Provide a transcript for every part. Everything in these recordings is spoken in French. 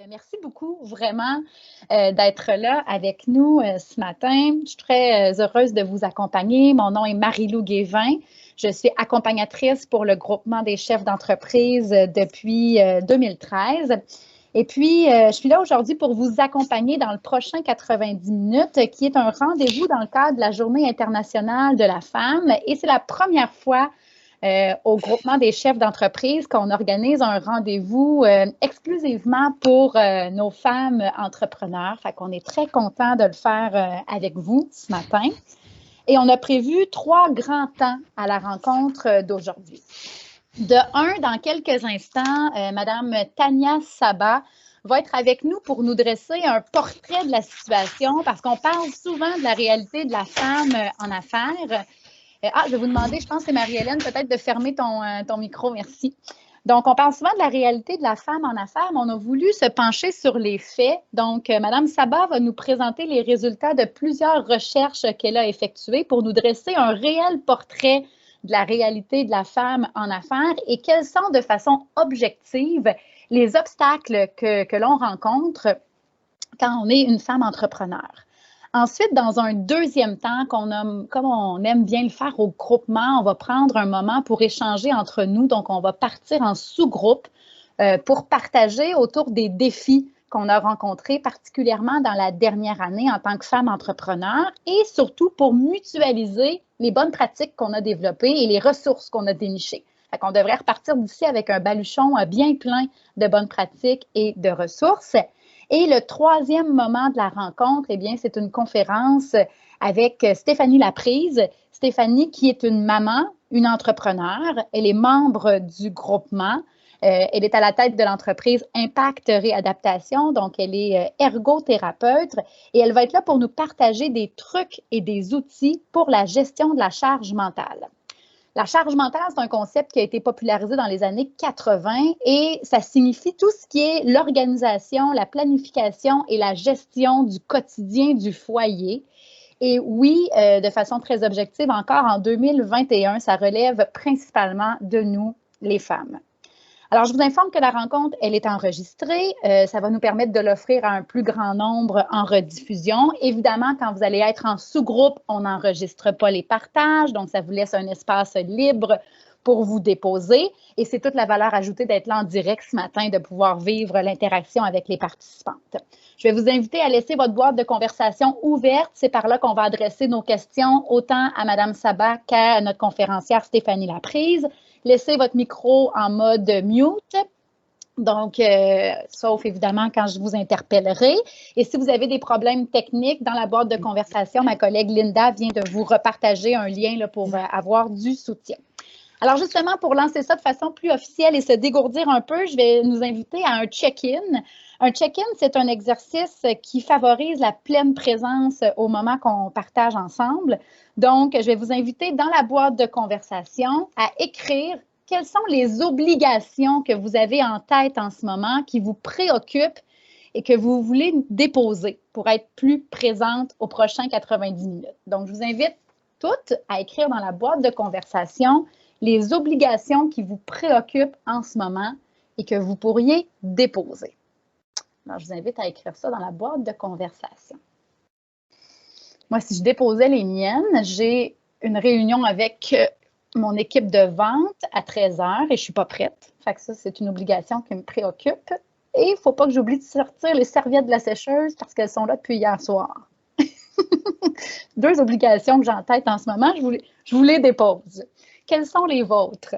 Merci beaucoup vraiment d'être là avec nous ce matin. Je suis très heureuse de vous accompagner. Mon nom est Marie-Lou Guévin. Je suis accompagnatrice pour le groupement des chefs d'entreprise depuis 2013. Et puis, je suis là aujourd'hui pour vous accompagner dans le prochain 90 minutes, qui est un rendez-vous dans le cadre de la Journée internationale de la femme. Et c'est la première fois au groupement des chefs d'entreprise qu'on organise un rendez-vous exclusivement pour nos femmes entrepreneurs. Fait qu'on est très content de le faire avec vous ce matin. Et on a prévu 3 grands temps à la rencontre d'aujourd'hui. De un, dans quelques instants, Madame Tania Sabat va être avec nous pour nous dresser un portrait de la situation parce qu'on parle souvent de la réalité de la femme en affaires. Je vais vous demander, je pense que c'est Marie-Hélène, peut-être de fermer ton micro, merci. Donc, on parle souvent de la réalité de la femme en affaires, mais on a voulu se pencher sur les faits. Donc, Mme Sabat va nous présenter les résultats de plusieurs recherches qu'elle a effectuées pour nous dresser un réel portrait de la réalité de la femme en affaires et quels sont de façon objective les obstacles que l'on rencontre quand on est une femme entrepreneur. Ensuite, dans un deuxième temps, comme on aime bien le faire au groupement, on va prendre un moment pour échanger entre nous. Donc, on va partir en sous-groupe pour partager autour des défis qu'on a rencontrés, particulièrement dans la dernière année en tant que femme entrepreneur et surtout pour mutualiser les bonnes pratiques qu'on a développées et les ressources qu'on a dénichées. Fait qu'on devrait repartir d'ici avec un baluchon bien plein de bonnes pratiques et de ressources. Et le troisième moment de la rencontre, eh bien, c'est une conférence avec Stéphanie Laprise. Stéphanie, qui est une maman, une entrepreneure. Elle est membre du groupement. Elle est à la tête de l'entreprise Impact Réadaptation, donc elle est ergothérapeute et elle va être là pour nous partager des trucs et des outils pour la gestion de la charge mentale. La charge mentale, c'est un concept qui a été popularisé dans les années 80 et ça signifie tout ce qui est l'organisation, la planification et la gestion du quotidien du foyer. Et oui, de façon très objective, encore en 2021, ça relève principalement de nous, les femmes. Alors, je vous informe que la rencontre, elle est enregistrée. Ça va nous permettre de l'offrir à un plus grand nombre en rediffusion. Évidemment, quand vous allez être en sous-groupe, on n'enregistre pas les partages, donc ça vous laisse un espace libre pour vous déposer. Et c'est toute la valeur ajoutée d'être là en direct ce matin, de pouvoir vivre l'interaction avec les participantes. Je vais vous inviter à laisser votre boîte de conversation ouverte. C'est par là qu'on va adresser nos questions autant à Mme Sabat qu'à notre conférencière Stéphanie Laprise. Laissez votre micro en mode mute, donc, sauf évidemment quand je vous interpellerai. Et si vous avez des problèmes techniques dans la boîte de conversation, ma collègue Linda vient de vous repartager un lien là, pour avoir du soutien. Alors, justement, pour lancer ça de façon plus officielle et se dégourdir un peu, je vais nous inviter à un check-in. Un check-in, c'est un exercice qui favorise la pleine présence au moment qu'on partage ensemble. Donc, je vais vous inviter dans la boîte de conversation à écrire quelles sont les obligations que vous avez en tête en ce moment qui vous préoccupent et que vous voulez déposer pour être plus présente aux prochains 90 minutes. Donc, je vous invite toutes à écrire dans la boîte de conversation les obligations qui vous préoccupent en ce moment et que vous pourriez déposer. Alors, je vous invite à écrire ça dans la boîte de conversation. Moi, si je déposais les miennes, j'ai une réunion avec mon équipe de vente à 13h et je ne suis pas prête. Fait que ça, c'est une obligation qui me préoccupe. Et il ne faut pas que j'oublie de sortir les serviettes de la sécheuse parce qu'elles sont là depuis hier soir. 2 obligations que j'ai en tête en ce moment, je vous les dépose. Quelles sont les vôtres?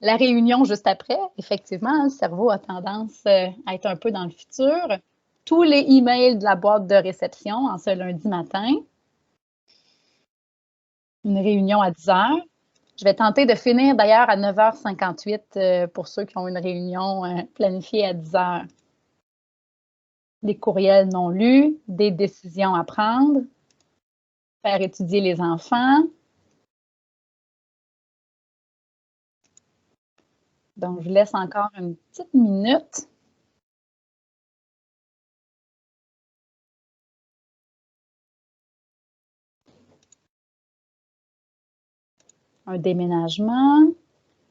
La réunion juste après, effectivement, le cerveau a tendance à être un peu dans le futur. Tous les emails de la boîte de réception en ce lundi matin. Une réunion à 10h. Je vais tenter de finir d'ailleurs à 9h58 pour ceux qui ont une réunion planifiée à 10h. Des courriels non lus, des décisions à prendre, faire étudier les enfants. Donc, je vous laisse encore une petite minute. Un déménagement,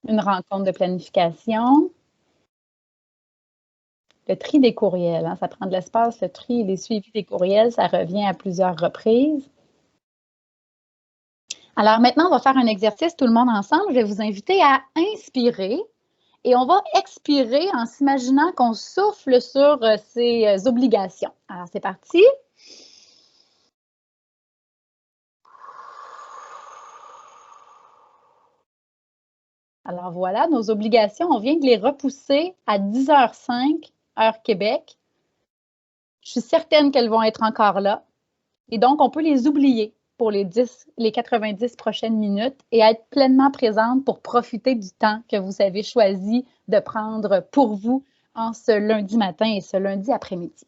une rencontre de planification, le tri des courriels. Hein. Ça prend de l'espace, le tri et les suivis des courriels, ça revient à plusieurs reprises. Alors maintenant, on va faire un exercice tout le monde ensemble. Je vais vous inviter à inspirer et on va expirer en s'imaginant qu'on souffle sur ses obligations. Alors, c'est parti. Alors voilà, nos obligations, on vient de les repousser à 10h05, heure Québec. Je suis certaine qu'elles vont être encore là. Et donc, on peut les oublier pour les 90 prochaines minutes et être pleinement présente pour profiter du temps que vous avez choisi de prendre pour vous en ce lundi matin et ce lundi après-midi.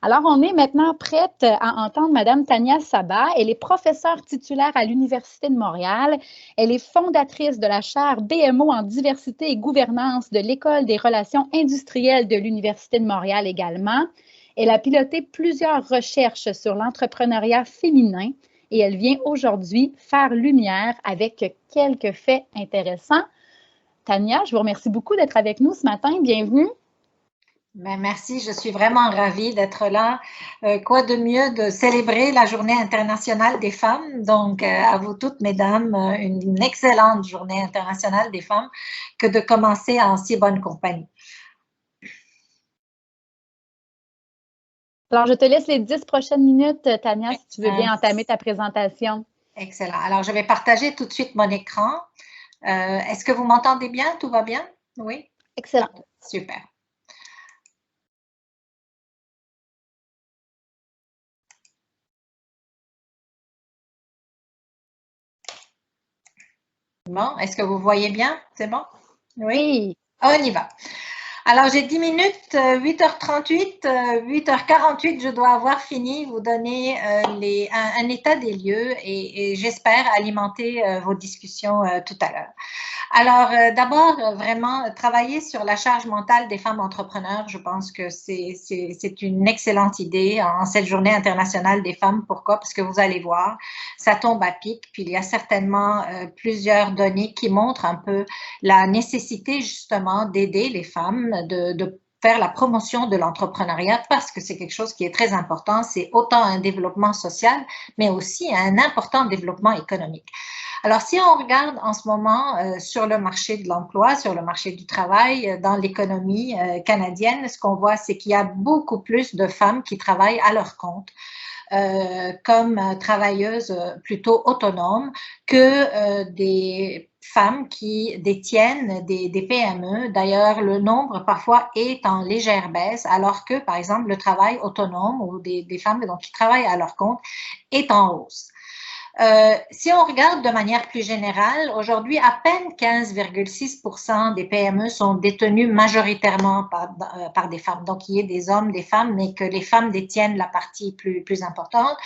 Alors, on est maintenant prête à entendre Mme Tania Sabat. Elle est professeure titulaire à l'Université de Montréal. Elle est fondatrice de la chaire BMO en diversité et gouvernance de l'École des relations industrielles de l'Université de Montréal également. Elle a piloté plusieurs recherches sur l'entrepreneuriat féminin et elle vient aujourd'hui faire lumière avec quelques faits intéressants. Tania, je vous remercie beaucoup d'être avec nous ce matin. Bienvenue. Ben, merci, je suis vraiment ravie d'être là. Quoi de mieux de célébrer la Journée internationale des femmes. Donc, à vous toutes, mesdames, une excellente Journée internationale des femmes que de commencer en si bonne compagnie. Alors, je te laisse les 10 prochaines minutes, Tania, si tu veux bien entamer ta présentation. Excellent. Alors, je vais partager tout de suite mon écran. Est-ce que vous m'entendez bien? Tout va bien? Oui? Excellent. Super. Bon, est-ce que vous voyez bien? C'est bon? Oui. On y va. Alors, j'ai 10 minutes, 8h38, 8h48, je dois avoir fini, vous donner un état des lieux et j'espère alimenter vos discussions tout à l'heure. Alors, d'abord, vraiment, travailler sur la charge mentale des femmes entrepreneurs, je pense que c'est une excellente idée en cette journée internationale des femmes. Pourquoi? Parce que vous allez voir, ça tombe à pic, puis il y a certainement plusieurs données qui montrent un peu la nécessité justement d'aider les femmes, de faire la promotion de l'entrepreneuriat parce que c'est quelque chose qui est très important. C'est autant un développement social, mais aussi un important développement économique. Alors, si on regarde en ce moment sur le marché de l'emploi, sur le marché du travail, dans l'économie canadienne, ce qu'on voit, c'est qu'il y a beaucoup plus de femmes qui travaillent à leur compte. Comme travailleuses plutôt autonomes que des femmes qui détiennent des PME. D'ailleurs, le nombre parfois est en légère baisse, alors que, par exemple, le travail autonome ou des femmes donc, qui travaillent à leur compte est en hausse. Si on regarde de manière plus générale, aujourd'hui, à peine 15,6% des PME sont détenues majoritairement par des femmes. Donc, il y a des hommes, des femmes, mais que les femmes détiennent la partie plus importante.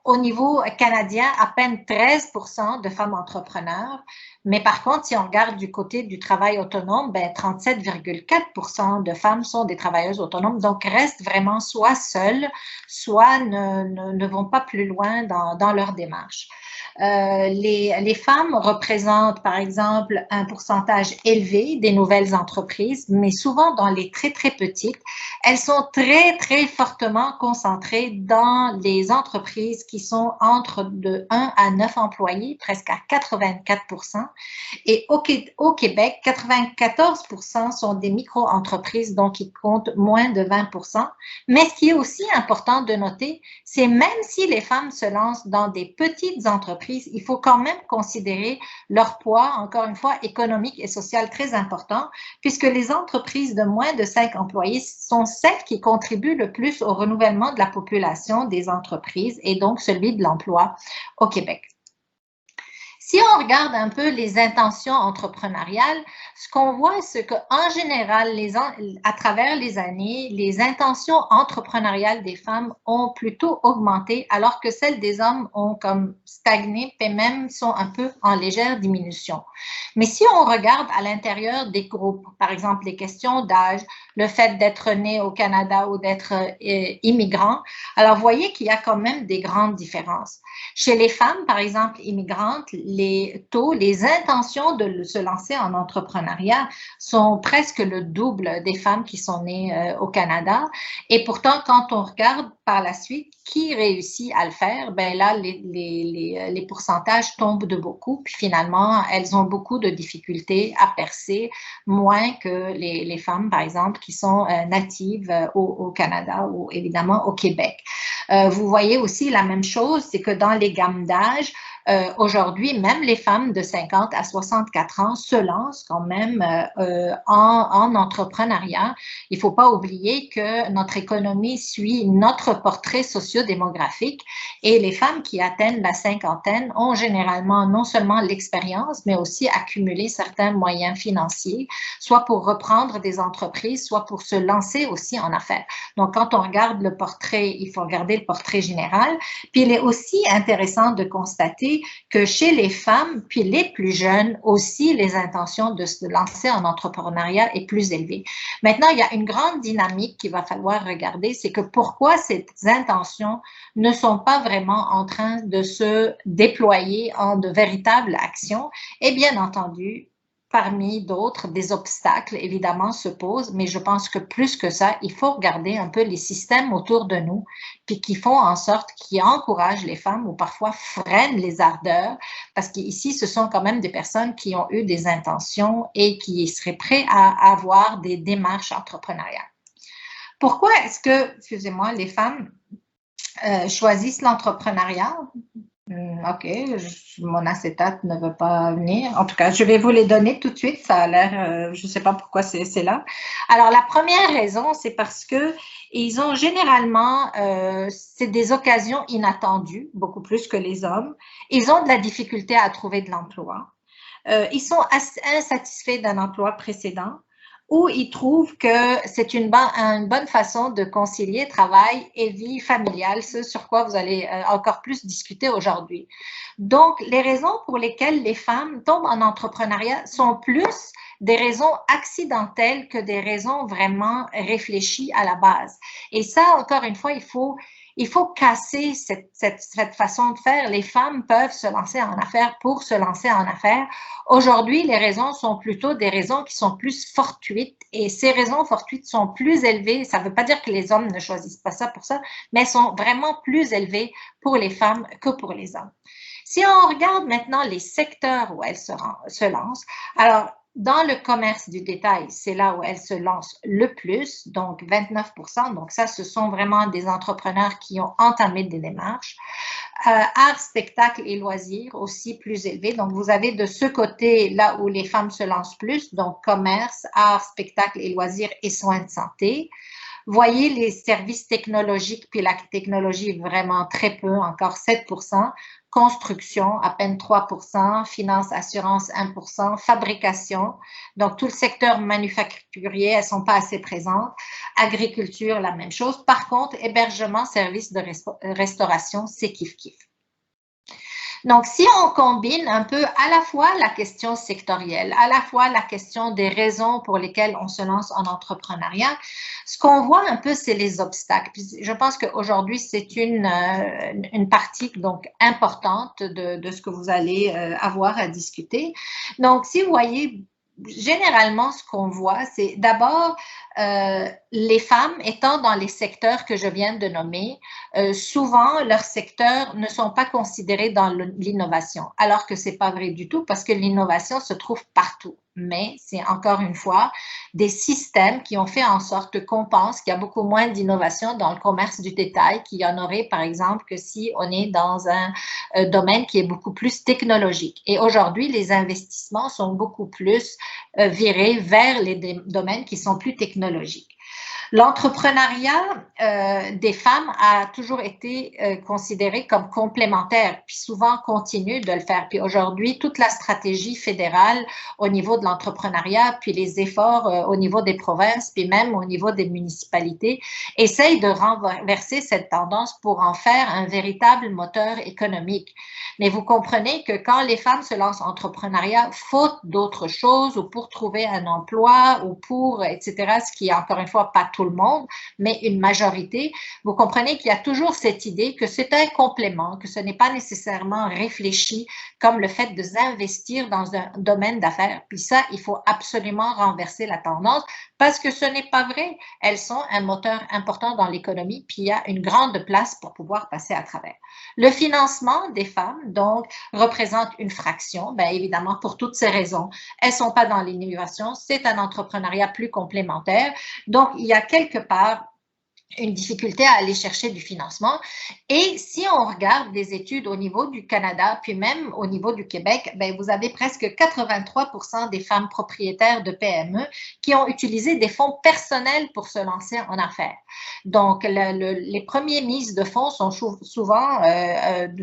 Au niveau canadien, à peine 13% de femmes entrepreneurs. Mais par contre, si on regarde du côté du travail autonome, ben 37,4% de femmes sont des travailleuses autonomes. Donc, restent vraiment soit seules, soit ne vont pas plus loin dans leur démarche. Les femmes représentent, par exemple, un pourcentage élevé des nouvelles entreprises, mais souvent dans les très petites. Elles sont très fortement concentrées dans les entreprises qui sont entre de 1 à 9 employés, presque à 84%. Et au Québec, 94% sont des micro-entreprises, donc qui comptent moins de 20%. Mais ce qui est aussi important de noter, c'est même si les femmes se lancent dans des petites entreprises, il faut quand même considérer leur poids, encore une fois, économique et social très important, puisque les entreprises de moins de 5 employés sont celles qui contribuent le plus au renouvellement de la population des entreprises et donc celui de l'emploi au Québec. Si on regarde un peu les intentions entrepreneuriales, ce qu'on voit, c'est qu'en général, à travers les années, les intentions entrepreneuriales des femmes ont plutôt augmenté, alors que celles des hommes ont comme stagné, et même sont un peu en légère diminution. Mais si on regarde à l'intérieur des groupes, par exemple les questions d'âge, le fait d'être né au Canada ou d'être immigrant, alors vous voyez qu'il y a quand même des grandes différences. Chez les femmes, par exemple, immigrantes, les taux, les intentions de se lancer en entrepreneuriat sont presque le double des femmes qui sont nées au Canada. Et pourtant, quand on regarde par la suite qui réussit à le faire, ben là, les pourcentages tombent de beaucoup. Puis finalement, elles ont beaucoup de difficultés à percer, moins que les femmes, par exemple, qui sont natives au Canada ou évidemment au Québec. Vous voyez aussi la même chose, c'est que dans les gammes d'âge, aujourd'hui, même les femmes de 50 à 64 ans se lancent quand même en entrepreneuriat. Il ne faut pas oublier que notre économie suit notre portrait socio-démographique et les femmes qui atteignent la cinquantaine ont généralement non seulement l'expérience, mais aussi accumulé certains moyens financiers, soit pour reprendre des entreprises, soit pour se lancer aussi en affaires. Donc, quand on regarde le portrait, il faut regarder le portrait général. Puis, il est aussi intéressant de constater que chez les femmes, puis les plus jeunes aussi, les intentions de se lancer en entrepreneuriat est plus élevée. Maintenant, il y a une grande dynamique qu'il va falloir regarder, c'est que pourquoi ces intentions ne sont pas vraiment en train de se déployer en de véritables actions. Et bien entendu, parmi d'autres, des obstacles, évidemment, se posent, mais je pense que plus que ça, il faut regarder un peu les systèmes autour de nous, puis qui font en sorte, qui encouragent les femmes ou parfois freinent les ardeurs, parce qu'ici, ce sont quand même des personnes qui ont eu des intentions et qui seraient prêtes à avoir des démarches entrepreneuriales. Pourquoi est-ce que, excusez-moi, les femmes choisissent l'entrepreneuriat? OK, mon acétate ne veut pas venir. En tout cas, je vais vous les donner tout de suite. Ça a l'air, je ne sais pas pourquoi c'est là. Alors, la première raison, c'est parce que ils ont généralement, c'est des occasions inattendues, beaucoup plus que les hommes. Ils ont de la difficulté à trouver de l'emploi. Ils sont insatisfaits d'un emploi précédent, où ils trouvent que c'est une bonne façon de concilier travail et vie familiale, ce sur quoi vous allez encore plus discuter aujourd'hui. Donc, les raisons pour lesquelles les femmes tombent en entrepreneuriat sont plus des raisons accidentelles que des raisons vraiment réfléchies à la base. Et ça, encore une fois, il faut casser cette façon de faire. Les femmes peuvent se lancer en affaires pour se lancer en affaires. Aujourd'hui, les raisons sont plutôt des raisons qui sont plus fortuites et ces raisons fortuites sont plus élevées. Ça ne veut pas dire que les hommes ne choisissent pas ça pour ça, mais elles sont vraiment plus élevées pour les femmes que pour les hommes. Si on regarde maintenant les secteurs où elles se lancent, alors dans le commerce du détail, c'est là où elles se lancent le plus, donc 29%. Donc ça, ce sont vraiment des entrepreneurs qui ont entamé des démarches. Art, spectacle et loisirs aussi plus élevés. Donc vous avez de ce côté là où les femmes se lancent plus, donc commerce, art, spectacle et loisirs et soins de santé. Voyez les services technologiques, puis la technologie vraiment très peu, encore 7%. Construction, à peine 3%, finance, assurance, 1%, fabrication, donc tout le secteur manufacturier, elles ne sont pas assez présentes, agriculture, la même chose. Par contre, hébergement, services de restauration, c'est kiff-kiff. Donc, si on combine un peu à la fois la question sectorielle, à la fois la question des raisons pour lesquelles on se lance en entrepreneuriat, ce qu'on voit un peu, c'est les obstacles. Je pense qu'aujourd'hui, c'est une partie donc importante de ce que vous allez avoir à discuter. Donc, si vous voyez, généralement, ce qu'on voit, c'est d'abord les femmes étant dans les secteurs que je viens de nommer, souvent leurs secteurs ne sont pas considérés dans l'innovation, alors que c'est pas vrai du tout parce que l'innovation se trouve partout. Mais c'est encore une fois des systèmes qui ont fait en sorte qu'on pense qu'il y a beaucoup moins d'innovation dans le commerce du détail qu'il y en aurait par exemple que si on est dans un domaine qui est beaucoup plus technologique. Et aujourd'hui, les investissements sont beaucoup plus virés vers les domaines qui sont plus technologiques. L'entrepreneuriat des femmes a toujours été considéré comme complémentaire, puis souvent continue de le faire. Puis aujourd'hui, toute la stratégie fédérale au niveau de l'entrepreneuriat, puis les efforts au niveau des provinces, puis même au niveau des municipalités, essayent de renverser cette tendance pour en faire un véritable moteur économique. Mais vous comprenez que quand les femmes se lancent en entrepreneuriat, faute d'autres choses, ou pour trouver un emploi, ou pour, etc., ce qui est encore une fois pas tout tout le monde, mais une majorité, vous comprenez qu'il y a toujours cette idée que c'est un complément, que ce n'est pas nécessairement réfléchi comme le fait de s'investir dans un domaine d'affaires. Puis ça, il faut absolument renverser la tendance parce que ce n'est pas vrai. Elles sont un moteur important dans l'économie, puis il y a une grande place pour pouvoir passer à travers. Le financement des femmes, donc, représente une fraction, bien évidemment, pour toutes ces raisons. Elles ne sont pas dans l'innovation, c'est un entrepreneuriat plus complémentaire. Donc, il y a quelque part une difficulté à aller chercher du financement. Et si on regarde des études au niveau du Canada, puis même au niveau du Québec, ben vous avez presque 83% des femmes propriétaires de PME qui ont utilisé des fonds personnels pour se lancer en affaires. Donc, les premiers mises de fonds sont souvent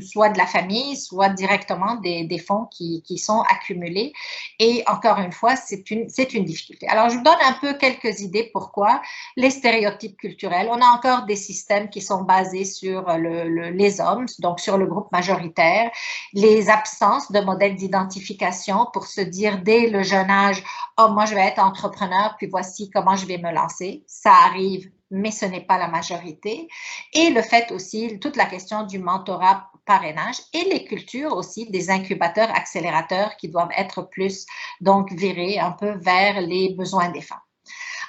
soit de la famille, soit directement des fonds qui sont accumulés. Et encore une fois, c'est une difficulté. Alors, je vous donne un peu quelques idées pourquoi. Les stéréotypes culturels. On a encore des systèmes qui sont basés sur les hommes, donc sur le groupe majoritaire, les absences de modèles d'identification pour se dire dès le jeune âge, oh, moi je vais être entrepreneur, puis voici comment je vais me lancer. Ça arrive, mais ce n'est pas la majorité. Et le fait aussi, toute la question du mentorat, parrainage et les cultures aussi des incubateurs, accélérateurs qui doivent être plus donc virés un peu vers les besoins des femmes.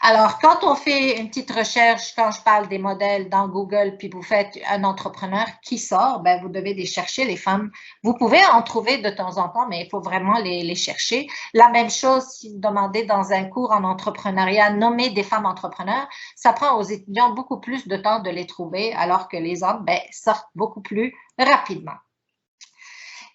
Alors, quand on fait une petite recherche, quand je parle des modèles dans Google, puis vous faites un entrepreneur qui sort, ben vous devez les chercher, les femmes. Vous pouvez en trouver de temps en temps, mais il faut vraiment les chercher. La même chose, si vous demandez dans un cours en entrepreneuriat, nommer des femmes entrepreneurs, ça prend aux étudiants beaucoup plus de temps de les trouver, alors que les hommes ben, sortent beaucoup plus rapidement.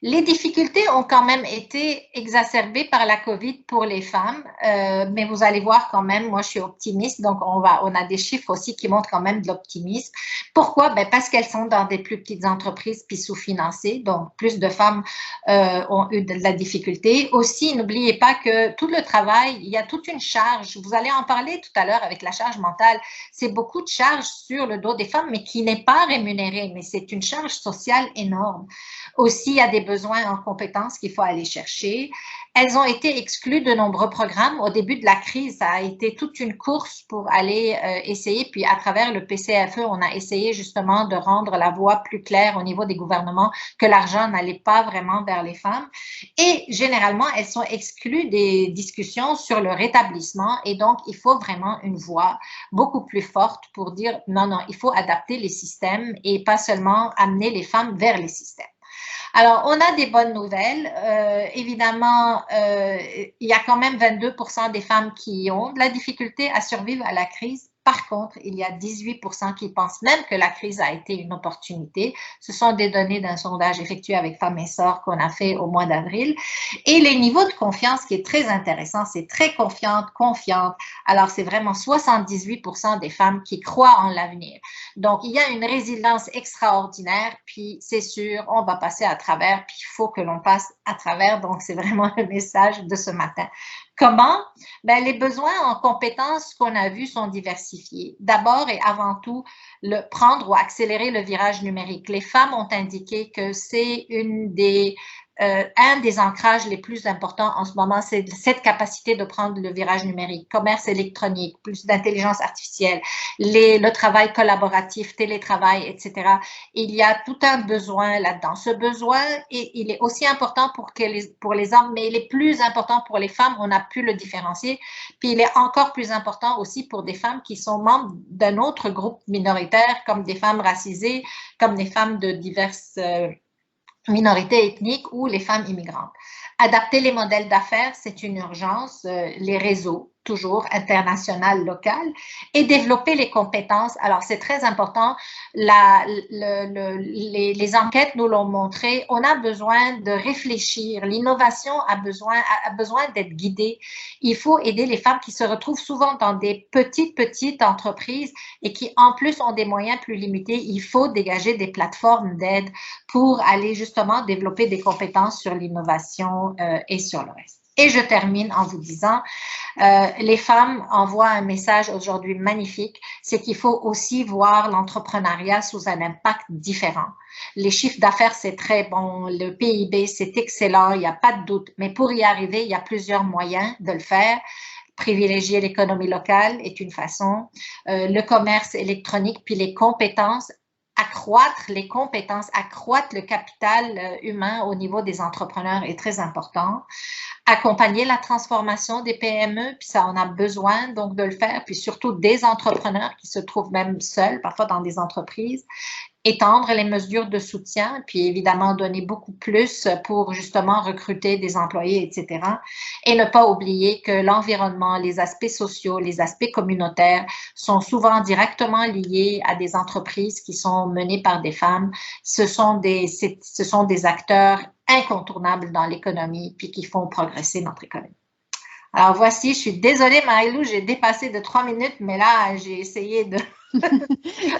Les difficultés ont quand même été exacerbées par la COVID pour les femmes, mais vous allez voir quand même, moi je suis optimiste, donc on a des chiffres aussi qui montrent quand même de l'optimisme. Pourquoi? Ben parce qu'elles sont dans des plus petites entreprises puis sous-financées, donc plus de femmes ont eu de la difficulté. Aussi, n'oubliez pas que tout le travail, il y a toute une charge, vous allez en parler tout à l'heure avec la charge mentale, c'est beaucoup de charges sur le dos des femmes, mais qui n'est pas rémunérée, mais c'est une charge sociale énorme. Aussi, il y a des besoins en compétences qu'il faut aller chercher. Elles ont été exclues de nombreux programmes. Au début de la crise, ça a été toute une course pour aller essayer. Puis, à travers le PCFE, on a essayé justement de rendre la voie plus claire au niveau des gouvernements que l'argent n'allait pas vraiment vers les femmes. Et généralement, elles sont exclues des discussions sur le rétablissement. Et donc, il faut vraiment une voix beaucoup plus forte pour dire non, non, il faut adapter les systèmes et pas seulement amener les femmes vers les systèmes. Alors, on a des bonnes nouvelles. Évidemment, il y a quand même 22% des femmes qui ont de la difficulté à survivre à la crise. Par contre, il y a 18% qui pensent même que la crise a été une opportunité. Ce sont des données d'un sondage effectué avec Femmes et Sort qu'on a fait au mois d'avril. Et les niveaux de confiance, qui est très intéressant, c'est très confiante, confiante. Alors, c'est vraiment 78% des femmes qui croient en l'avenir. Donc, il y a une résilience extraordinaire, puis c'est sûr, on va passer à travers, puis il faut que l'on passe à travers. Donc, c'est vraiment le message de ce matin. Comment? Ben, les besoins en compétences qu'on a vus sont diversifiés. D'abord et avant tout, prendre ou accélérer le virage numérique. Les femmes ont indiqué que c'est un des ancrages les plus importants en ce moment, c'est cette capacité de prendre le virage numérique, commerce électronique, plus d'intelligence artificielle, le travail collaboratif, télétravail, etc. Il y a tout un besoin là-dedans. Ce besoin, il est aussi important pour les hommes, mais il est plus important pour les femmes, on a pu le différencier. Puis il est encore plus important aussi pour des femmes qui sont membres d'un autre groupe minoritaire, comme des femmes racisées, comme des femmes de diverses minorités ethniques ou les femmes immigrantes. Adapter les modèles d'affaires, c'est une urgence, les réseaux, toujours international, local, et développer les compétences. Alors, c'est très important. Les enquêtes nous l'ont montré. On a besoin de réfléchir. L'innovation a besoin d'être guidée. Il faut aider les femmes qui se retrouvent souvent dans des petites entreprises et qui, en plus, ont des moyens plus limités. Il faut dégager des plateformes d'aide pour aller justement développer des compétences sur l'innovation et sur le reste. Et je termine en vous disant, les femmes envoient un message aujourd'hui magnifique, c'est qu'il faut aussi voir l'entrepreneuriat sous un impact différent. Les chiffres d'affaires, c'est très bon, le PIB, c'est excellent, il n'y a pas de doute, mais pour y arriver, il y a plusieurs moyens de le faire. privilégier l'économie locale est une façon, le commerce électronique, puis les compétences, accroître les compétences, accroître le capital humain au niveau des entrepreneurs est très important. Accompagner la transformation des PME, puis ça, on a besoin donc de le faire, puis surtout des entrepreneurs qui se trouvent même seuls, parfois dans des entreprises. Étendre les mesures de soutien, puis évidemment donner beaucoup plus pour justement recruter des employés, etc. Et ne pas oublier que l'environnement, les aspects sociaux, les aspects communautaires sont souvent directement liés à des entreprises qui sont menées par des femmes. Ce sont des acteurs incontournables dans l'économie, puis qui font progresser notre économie. Alors voici, je suis désolée Marie-Lou, j'ai dépassé de 3 minutes, mais là, j'ai essayé de...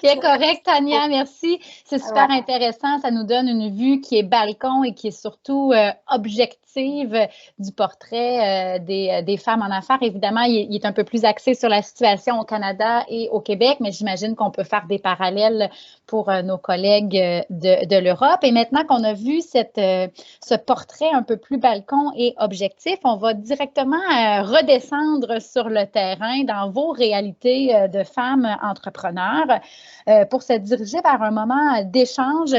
C'est correct, Tania, merci. C'est super intéressant. Ça nous donne une vue qui est balcon et qui est surtout objective du portrait des femmes en affaires. Évidemment, il est un peu plus axé sur la situation au Canada et au Québec, mais j'imagine qu'on peut faire des parallèles pour nos collègues de l'Europe. Et maintenant qu'on a vu ce portrait un peu plus balcon et objectif, on va directement redescendre sur le terrain dans vos réalités de femmes entrepreneurs pour se diriger vers un moment d'échange.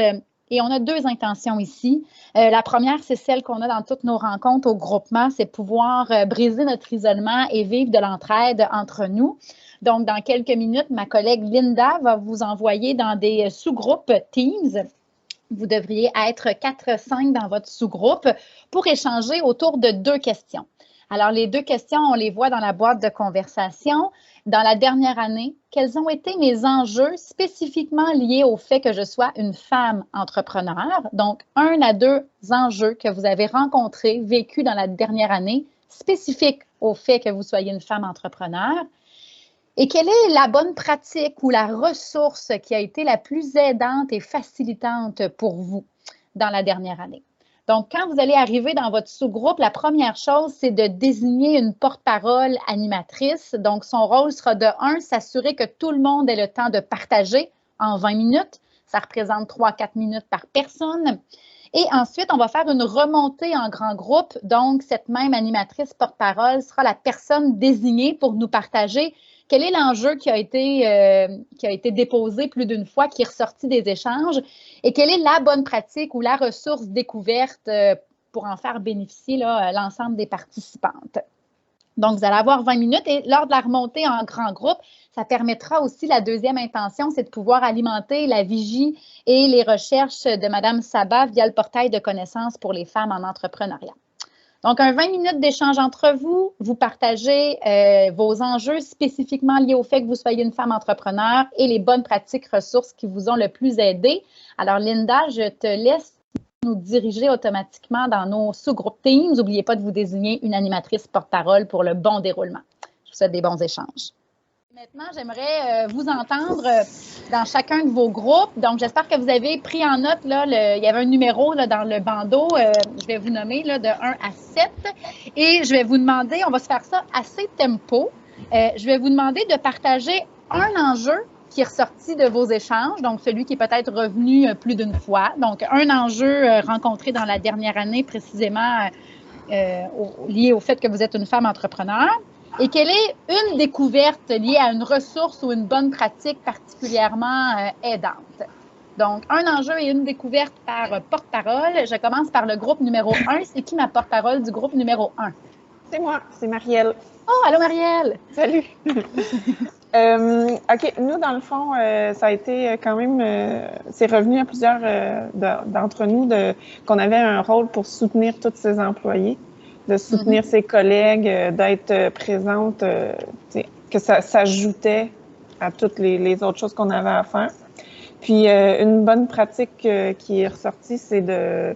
Et on a 2 intentions ici. La première, c'est celle qu'on a dans toutes nos rencontres au groupement, c'est pouvoir briser notre isolement et vivre de l'entraide entre nous. Donc, dans quelques minutes, ma collègue Linda va vous envoyer dans des sous-groupes Teams. Vous devriez être 4-5 dans votre sous-groupe pour échanger autour de 2 questions. Alors, les 2 questions, on les voit dans la boîte de conversation. Dans la dernière année, quels ont été mes enjeux spécifiquement liés au fait que je sois une femme entrepreneur? Donc, 1 à 2 enjeux que vous avez rencontrés, vécus dans la dernière année, spécifiques au fait que vous soyez une femme entrepreneur. Et quelle est la bonne pratique ou la ressource qui a été la plus aidante et facilitante pour vous dans la dernière année? Donc, quand vous allez arriver dans votre sous-groupe, la première chose, c'est de désigner une porte-parole animatrice. Donc, son rôle sera de 1, s'assurer que tout le monde ait le temps de partager en 20 minutes. Ça représente 3-4 minutes par personne. Et ensuite, on va faire une remontée en grand groupe. Donc, cette même animatrice porte-parole sera la personne désignée pour nous partager quel est l'enjeu qui a été déposé plus d'une fois, qui est ressorti des échanges, et quelle est la bonne pratique ou la ressource découverte pour en faire bénéficier l'ensemble des participantes. Donc, vous allez avoir 20 minutes et lors de la remontée en grand groupe, ça permettra aussi, la deuxième intention, c'est de pouvoir alimenter la vigie et les recherches de Mme Sabat via le portail de connaissances pour les femmes en entrepreneuriat. Donc, un 20 minutes d'échange entre vous, vous partagez vos enjeux spécifiquement liés au fait que vous soyez une femme entrepreneur et les bonnes pratiques ressources qui vous ont le plus aidé. Alors, Linda, je te laisse nous diriger automatiquement dans nos sous-groupes Teams. N'oubliez pas de vous désigner une animatrice porte-parole pour le bon déroulement. Je vous souhaite des bons échanges. Maintenant, j'aimerais vous entendre dans chacun de vos groupes. Donc, j'espère que vous avez pris en note, là, il y avait un numéro là, dans le bandeau, je vais vous nommer là, de 1 à 7. Et je vais vous demander, on va se faire ça assez tempo. Je vais vous demander de partager un enjeu qui est ressorti de vos échanges, donc celui qui est peut-être revenu plus d'une fois. Donc, un enjeu rencontré dans la dernière année, précisément lié au fait que vous êtes une femme entrepreneur. Et quelle est une découverte liée à une ressource ou une bonne pratique particulièrement aidante? Donc, un enjeu et une découverte par porte-parole. Je commence par le groupe numéro 1. C'est qui ma porte-parole du groupe numéro 1? C'est moi, c'est Marielle. Oh, allô Marielle! Salut! OK, nous, dans le fond, ça a été quand même, c'est revenu à plusieurs d'entre nous qu'on avait un rôle pour soutenir tous ces employés, de soutenir ses collègues, d'être présente, que ça s'ajoutait à toutes les autres choses qu'on avait à faire. Puis, une bonne pratique qui est ressortie, c'est de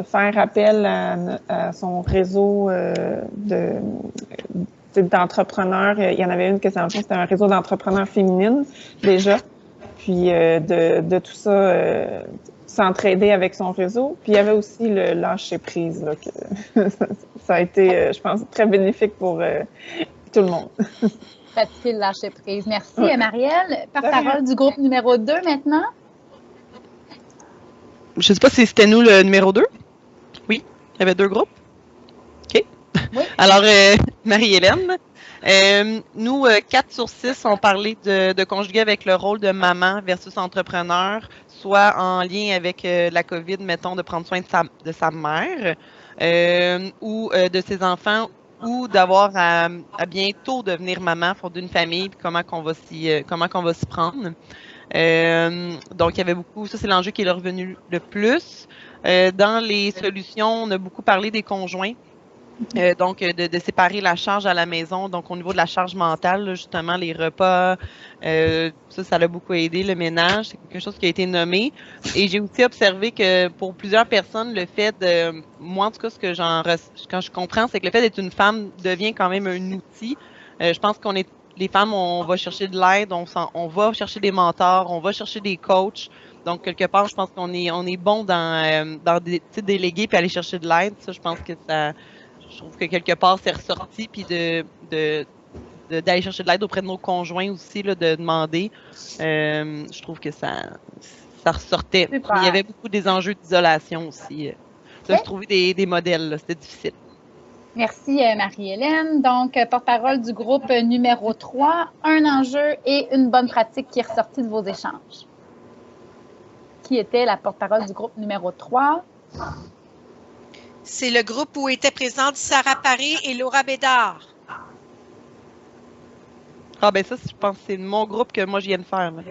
faire appel à son réseau d'entrepreneurs. Il y en avait une que c'était un réseau d'entrepreneurs féminines déjà. Puis de tout ça, s'entraider avec son réseau. Puis il y avait aussi le lâcher prise, là, que ça a été, je pense, très bénéfique pour tout le monde. Pratiquer le lâcher prise. Merci, Marielle. Porte-parole du groupe numéro 2 maintenant. Je ne sais pas si c'était nous le numéro 2. Oui, il y avait 2 groupes. OK. Oui. Alors, Marie-Hélène, nous, 4 sur 6 ont parlé de conjuguer avec le rôle de maman versus entrepreneur, soit en lien avec la COVID, mettons, de prendre soin de sa mère ou de ses enfants, ou d'avoir à bientôt devenir maman, fonder une famille, puis comment qu'on va s'y prendre. Donc, il y avait beaucoup, ça c'est l'enjeu qui est revenu le plus. Dans les solutions, on a beaucoup parlé des conjoints. Donc, de séparer la charge à la maison. Donc, au niveau de la charge mentale, là, justement, les repas, ça l'a beaucoup aidé. Le ménage, c'est quelque chose qui a été nommé. Et j'ai aussi observé que pour plusieurs personnes, le fait de, moi en tout cas, quand je comprends, c'est que le fait d'être une femme devient quand même un outil. Je pense les femmes, on va chercher de l'aide, on va chercher des mentors, on va chercher des coachs. Donc, quelque part, je pense qu'on est bon dans déléguer puis aller chercher de l'aide. Ça, je pense que je trouve que quelque part, c'est ressorti, puis d'aller chercher de l'aide auprès de nos conjoints aussi, là, de demander. Je trouve que ça ressortait. Puis, il y avait beaucoup des enjeux d'isolation aussi. De se trouver des modèles, c'était difficile. Merci, Marie-Hélène. Donc, porte-parole du groupe numéro 3, un enjeu et une bonne pratique qui est ressortie de vos échanges. Qui était la porte-parole du groupe numéro 3? C'est le groupe où étaient présentes Sarah Paré et Laura Bédard. Ah, ben ça, je pense que c'est mon groupe que moi, je viens de faire. Là.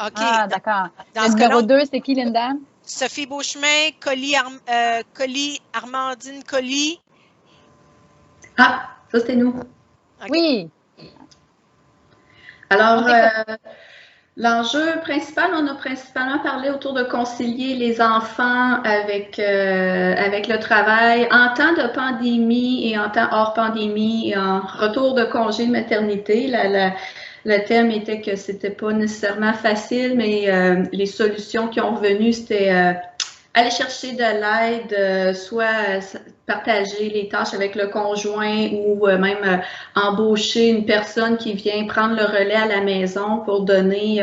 OK. Ah, d'accord. Le numéro 2, c'est qui, Linda? Sophie Beauchemin, Armandine Colli. Ah, ça, c'était nous. Okay. Oui. Alors, l'enjeu principal, on a principalement parlé autour de concilier les enfants avec le travail en temps de pandémie et en temps hors pandémie et en retour de congé de maternité. Le thème était que c'était pas nécessairement facile, mais les solutions qui ont revenu, c'était aller chercher de l'aide, soit partager les tâches avec le conjoint ou même embaucher une personne qui vient prendre le relais à la maison pour donner,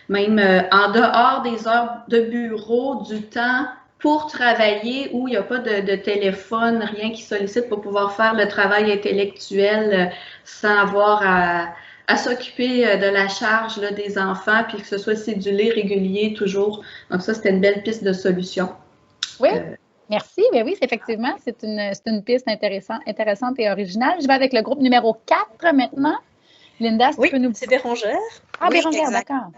même en dehors des heures de bureau, du temps pour travailler où il n'y a pas de téléphone, rien qui sollicite pour pouvoir faire le travail intellectuel sans avoir à s'occuper de la charge là, des enfants, puis que ce soit cédulé, régulier, toujours. Donc ça, c'était une belle piste de solution. Oui, merci. Ben oui, effectivement, c'est une piste intéressante et originale. Je vais avec le groupe numéro 4 maintenant. Linda, si tu peux nous... c'est Bérangère. Ah, oui, Bérangère, d'accord.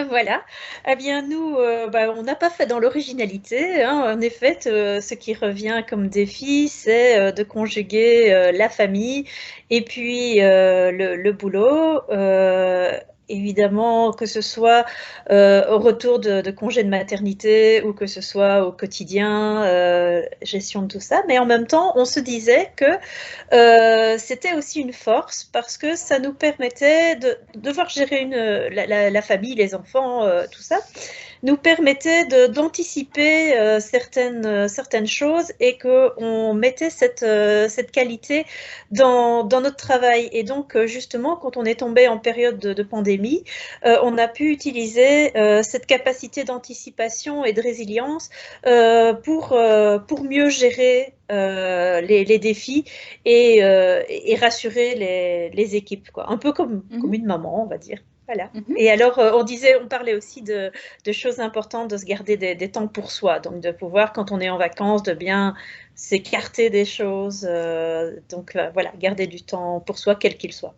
Voilà. Eh bien, nous, on n'a pas fait dans l'originalité. Hein. En effet, ce qui revient comme défi, c'est de conjuguer la famille et puis le boulot. Évidemment, que ce soit au retour de congé de maternité ou que ce soit au quotidien, gestion de tout ça. Mais en même temps, on se disait que c'était aussi une force parce que ça nous permettait de devoir gérer la famille, les enfants, tout ça, nous permettait d'anticiper certaines choses et qu'on mettait cette qualité dans notre travail. Et donc, justement, quand on est tombé en période de pandémie, on a pu utiliser cette capacité d'anticipation et de résilience pour mieux gérer les défis et rassurer les équipes, quoi. Un peu comme une maman, on va dire. Voilà. Et alors, on parlait aussi de choses importantes, de se garder des temps pour soi, donc de pouvoir, quand on est en vacances, de bien s'écarter des choses, donc voilà, garder du temps pour soi, quel qu'il soit.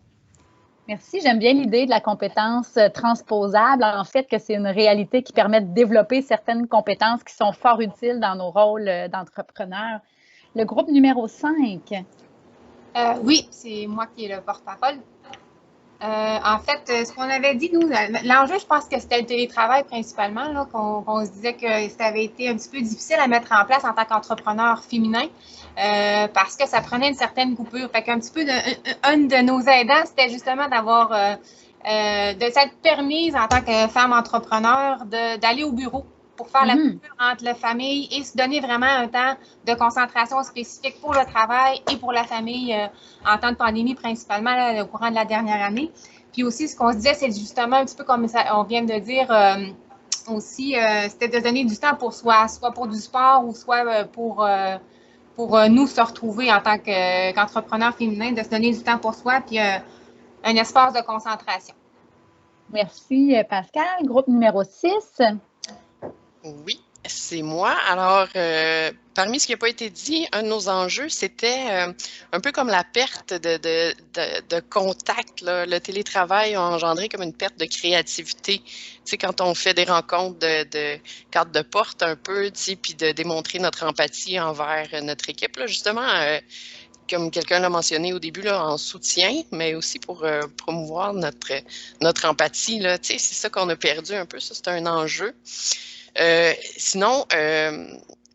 Merci, j'aime bien l'idée de la compétence transposable, en fait, que c'est une réalité qui permet de développer certaines compétences qui sont fort utiles dans nos rôles d'entrepreneurs. Le groupe numéro 5. Oui, c'est moi qui ai le porte-parole. En fait, ce qu'on avait dit, nous, l'enjeu, je pense que c'était le télétravail principalement, là, qu'on se disait que ça avait été un petit peu difficile à mettre en place en tant qu'entrepreneur féminin parce que ça prenait une certaine coupure. Fait qu'un petit peu, un de nos aidants, c'était justement d'avoir, de s'être permise en tant que femme entrepreneur d'aller au bureau pour faire la coupure entre la famille et se donner vraiment un temps de concentration spécifique pour le travail et pour la famille en temps de pandémie, principalement là, au courant de la dernière année. Puis aussi, ce qu'on se disait, c'est justement un petit peu comme ça, on vient de dire aussi, c'était de donner du temps pour soit pour du sport ou soit pour pour nous se retrouver en tant qu'entrepreneurs féminins, de se donner du temps pour soi, puis un espace de concentration. Merci, Pascal. Groupe numéro 6. Oui, c'est moi. Alors, parmi ce qui n'a pas été dit, un de nos enjeux, c'était un peu comme la perte de contact, là. Le télétravail a engendré comme une perte de créativité. Tu sais, quand on fait des rencontres de cartes de porte un peu, tu sais, puis de démontrer notre empathie envers notre équipe, là, justement, comme quelqu'un l'a mentionné au début, là, en soutien, mais aussi pour promouvoir notre empathie, là. Tu sais, c'est ça qu'on a perdu un peu, ça, c'est un enjeu. Sinon,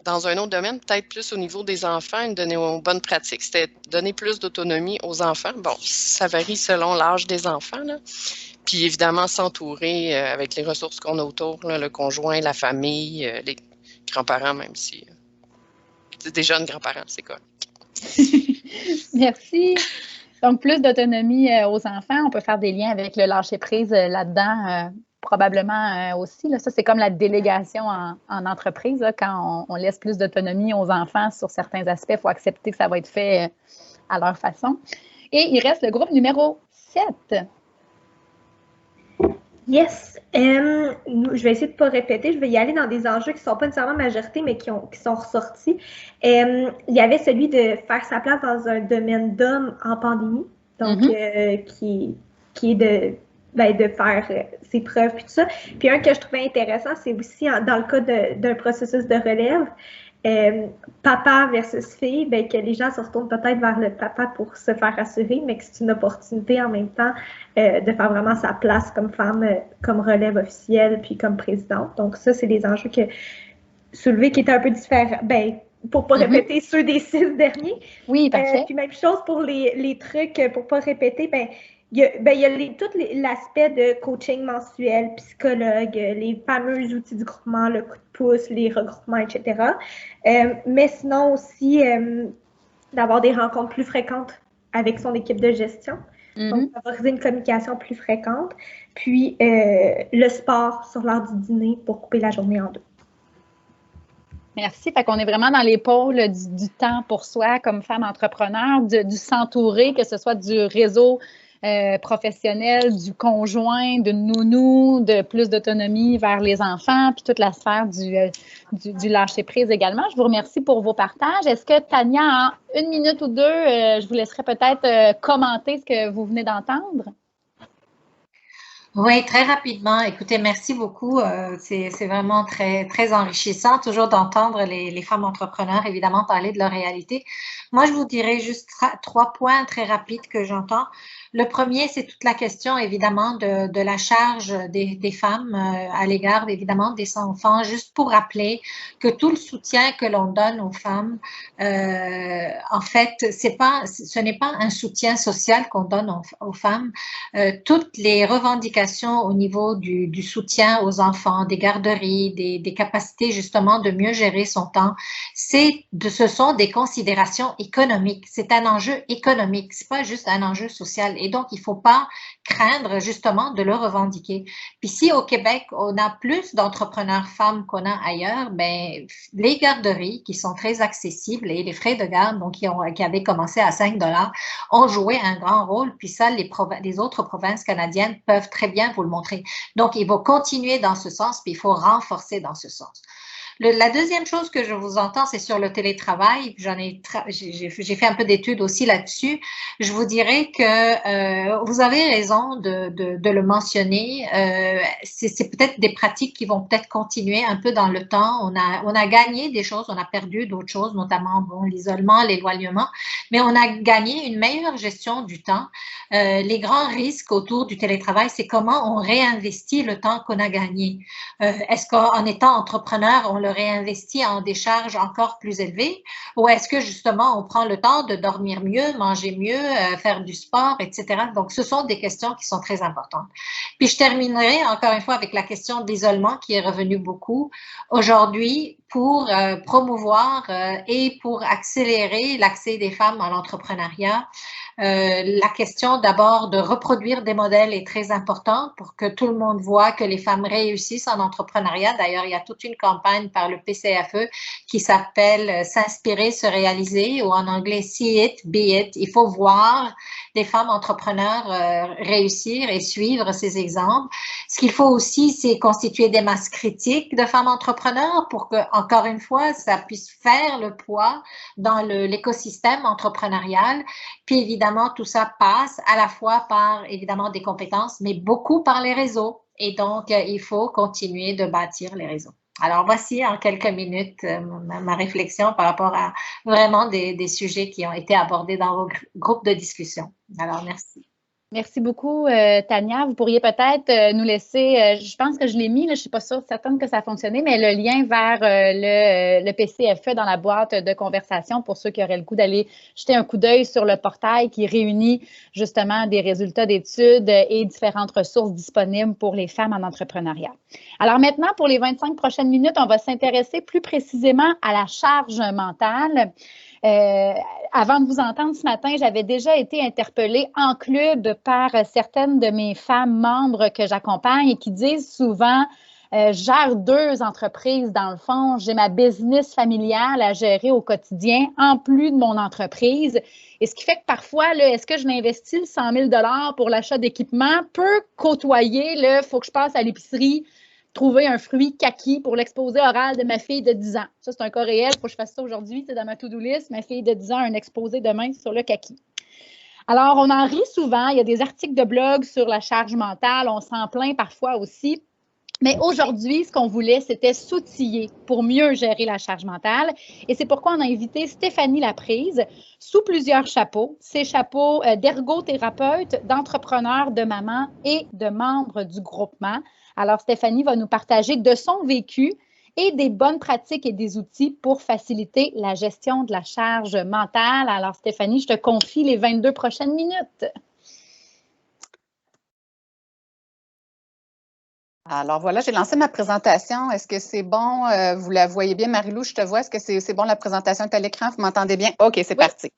dans un autre domaine, peut-être plus au niveau des enfants, une bonne pratique, c'était donner plus d'autonomie aux enfants. Bon, ça varie selon l'âge des enfants, là. Puis évidemment, s'entourer avec les ressources qu'on a autour, là, le conjoint, la famille, les grands-parents, même si c'est des jeunes grands-parents, c'est quoi. Merci. Donc, plus d'autonomie aux enfants. On peut faire des liens avec le lâcher-prise là-dedans. Probablement aussi. Là, ça, c'est comme la délégation en entreprise. Là, quand on laisse plus d'autonomie aux enfants sur certains aspects, il faut accepter que ça va être fait à leur façon. Et il reste le groupe numéro 7. Yes. Je vais essayer de ne pas répéter. Je vais y aller dans des enjeux qui ne sont pas nécessairement majorité, mais qui sont ressortis. Il y avait celui de faire sa place dans un domaine d'hommes en pandémie, donc qui est de faire ses preuves et tout ça. Puis un que je trouvais intéressant, c'est aussi dans le cas d'un processus de relève, papa versus fille, que les gens se retournent peut-être vers le papa pour se faire rassurer, mais que c'est une opportunité en même temps de faire vraiment sa place comme femme, comme relève officielle, puis comme présidente. Donc ça, c'est des enjeux que soulevés qui étaient un peu différents. Pour ne pas répéter ceux des 6 derniers. Oui, parfait. Puis même chose pour les trucs, pour ne pas répéter, il y a tout l'aspect de coaching mensuel, psychologue, les fameux outils du groupement, le coup de pouce, les regroupements, etc. Mais sinon aussi, d'avoir des rencontres plus fréquentes avec son équipe de gestion. Donc, favoriser une communication plus fréquente. Puis, le sport sur l'heure du dîner pour couper la journée en deux. Merci. Fait qu'on est vraiment dans les pôles du temps pour soi comme femme entrepreneur, du s'entourer, que ce soit du réseau professionnel, du conjoint, de nounou, de plus d'autonomie vers les enfants, puis toute la sphère du lâcher-prise également. Je vous remercie pour vos partages. Est-ce que, Tania, en 1 minute ou 2, je vous laisserai peut-être commenter ce que vous venez d'entendre? Oui, très rapidement. Écoutez, merci beaucoup. C'est vraiment très, très enrichissant, toujours d'entendre les femmes entrepreneurs, évidemment, parler de leur réalité. Moi, je vous dirais juste 3 points très rapides que j'entends. Le premier, c'est toute la question, évidemment, de la charge des femmes à l'égard, évidemment, des enfants, juste pour rappeler que tout le soutien que l'on donne aux femmes, en fait, ce n'est pas un soutien social qu'on donne aux femmes. Toutes les revendications au niveau du soutien aux enfants, des garderies, des capacités, justement, de mieux gérer son temps, ce sont des considérations économiques. C'est un enjeu économique, c'est pas juste un enjeu social. Et donc, il ne faut pas craindre justement de le revendiquer. Puis si au Québec, on a plus d'entrepreneurs femmes qu'on a ailleurs, les garderies qui sont très accessibles et les frais de garde, donc qui avaient commencé à 5 $ ont joué un grand rôle. Puis ça, les autres provinces canadiennes peuvent très bien vous le montrer. Donc, il faut continuer dans ce sens, puis il faut renforcer dans ce sens. La deuxième chose que je vous entends, c'est sur le télétravail. J'ai fait un peu d'études aussi là-dessus. Je vous dirais que vous avez raison de le mentionner. C'est peut-être des pratiques qui vont peut-être continuer un peu dans le temps. On a gagné des choses, on a perdu d'autres choses, notamment l'isolement, l'éloignement, mais on a gagné une meilleure gestion du temps. Les grands risques autour du télétravail, c'est comment on réinvestit le temps qu'on a gagné. Est-ce qu'en étant entrepreneur, on le réinvestit en des charges encore plus élevées, ou est-ce que justement on prend le temps de dormir mieux, manger mieux, faire du sport, etc. Donc, ce sont des questions qui sont très importantes. Puis, je terminerai encore une fois avec la question d'isolement qui est revenue beaucoup. Aujourd'hui, pour promouvoir et pour accélérer l'accès des femmes à l'entrepreneuriat. La question d'abord de reproduire des modèles est très importante pour que tout le monde voit que les femmes réussissent en entrepreneuriat. D'ailleurs, il y a toute une campagne par le PCFE qui s'appelle S'inspirer, se réaliser, ou en anglais See it, be it. Il faut voir des femmes entrepreneurs réussir et suivre ces exemples. Ce qu'il faut aussi, c'est constituer des masses critiques de femmes entrepreneurs pour que, encore une fois, ça puisse faire le poids dans l'écosystème entrepreneurial. Puis évidemment, tout ça passe à la fois par, évidemment, des compétences, mais beaucoup par les réseaux. Et donc, il faut continuer de bâtir les réseaux. Alors, voici en quelques minutes ma réflexion par rapport à vraiment des sujets qui ont été abordés dans vos groupes de discussion. Alors, merci. Merci beaucoup, Tania. Vous pourriez peut-être nous laisser, je pense que je l'ai mis, là, je ne suis pas certaine que ça a fonctionné, mais le lien vers le PCFE dans la boîte de conversation pour ceux qui auraient le goût d'aller jeter un coup d'œil sur le portail qui réunit justement des résultats d'études et différentes ressources disponibles pour les femmes en entrepreneuriat. Alors maintenant, pour les 25 prochaines minutes, on va s'intéresser plus précisément à la charge mentale. Avant de vous entendre ce matin, j'avais déjà été interpellée en club par certaines de mes femmes membres que j'accompagne et qui disent souvent je gère 2 entreprises dans le fond, j'ai ma business familiale à gérer au quotidien en plus de mon entreprise. Et ce qui fait que parfois, est-ce que je m'investis le 100 000 $ pour l'achat d'équipement peut côtoyer il faut que je passe à l'épicerie trouver un fruit kaki pour l'exposé oral de ma fille de 10 ans. Ça, c'est un cas réel. Il faut que je fasse ça aujourd'hui. C'est dans ma to-do list. Ma fille de 10 ans a un exposé demain sur le kaki. Alors, on en rit souvent. Il y a des articles de blog sur la charge mentale. On s'en plaint parfois aussi. Mais aujourd'hui, ce qu'on voulait, c'était s'outiller pour mieux gérer la charge mentale. Et c'est pourquoi on a invité Stéphanie Laprise sous plusieurs chapeaux. Ces chapeaux d'ergothérapeute, d'entrepreneur, de maman et de membre du groupement. Alors, Stéphanie va nous partager de son vécu et des bonnes pratiques et des outils pour faciliter la gestion de la charge mentale. Alors, Stéphanie, je te confie les 22 prochaines minutes. Alors voilà, j'ai lancé ma présentation. Est-ce que c'est bon? Vous la voyez bien, Marie-Lou, je te vois. Est-ce que c'est bon, la présentation est à l'écran? Vous m'entendez bien? OK, c'est parti.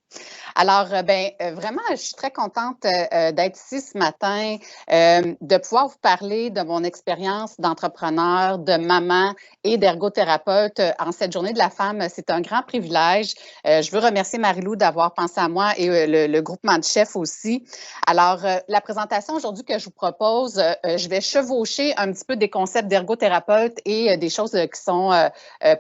Alors, vraiment, je suis très contente d'être ici ce matin, de pouvoir vous parler de mon expérience d'entrepreneur, de maman et d'ergothérapeute en cette journée de la femme. C'est un grand privilège. Je veux remercier Marie-Lou d'avoir pensé à moi et le groupement de chefs aussi. Alors, la présentation aujourd'hui que je vous propose, je vais chevaucher un petit peu des concepts d'ergothérapeute et des choses qui sont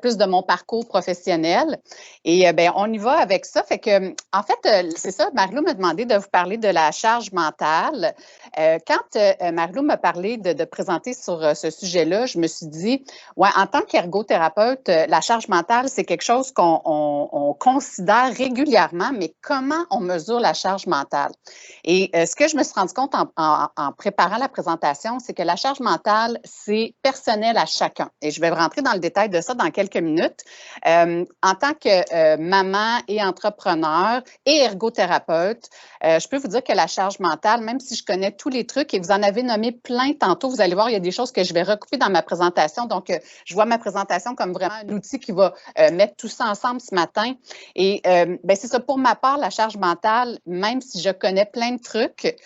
plus de mon parcours professionnel. Et on y va avec ça. Fait que, en fait, c'est ça, Marie-Lou m'a demandé de vous parler de la charge mentale. Quand Marie-Lou m'a parlé de présenter sur ce sujet-là, je me suis dit, ouais, en tant qu'ergothérapeute, la charge mentale, c'est quelque chose qu'on considère régulièrement, mais comment on mesure la charge mentale? Et ce que je me suis rendu compte en préparant la présentation, c'est que la charge mentale, c'est personnel à chacun. Et je vais rentrer dans le détail de ça dans quelques minutes. En tant que maman et entrepreneur et ergothérapeute, je peux vous dire que la charge mentale, même si je connais tous les trucs et vous en avez nommé plein tantôt, vous allez voir, il y a des choses que je vais recouper dans ma présentation. Donc, je vois ma présentation comme vraiment un outil qui va mettre tout ça ensemble ce matin. Et c'est ça, pour ma part, la charge mentale, même si je connais plein de trucs,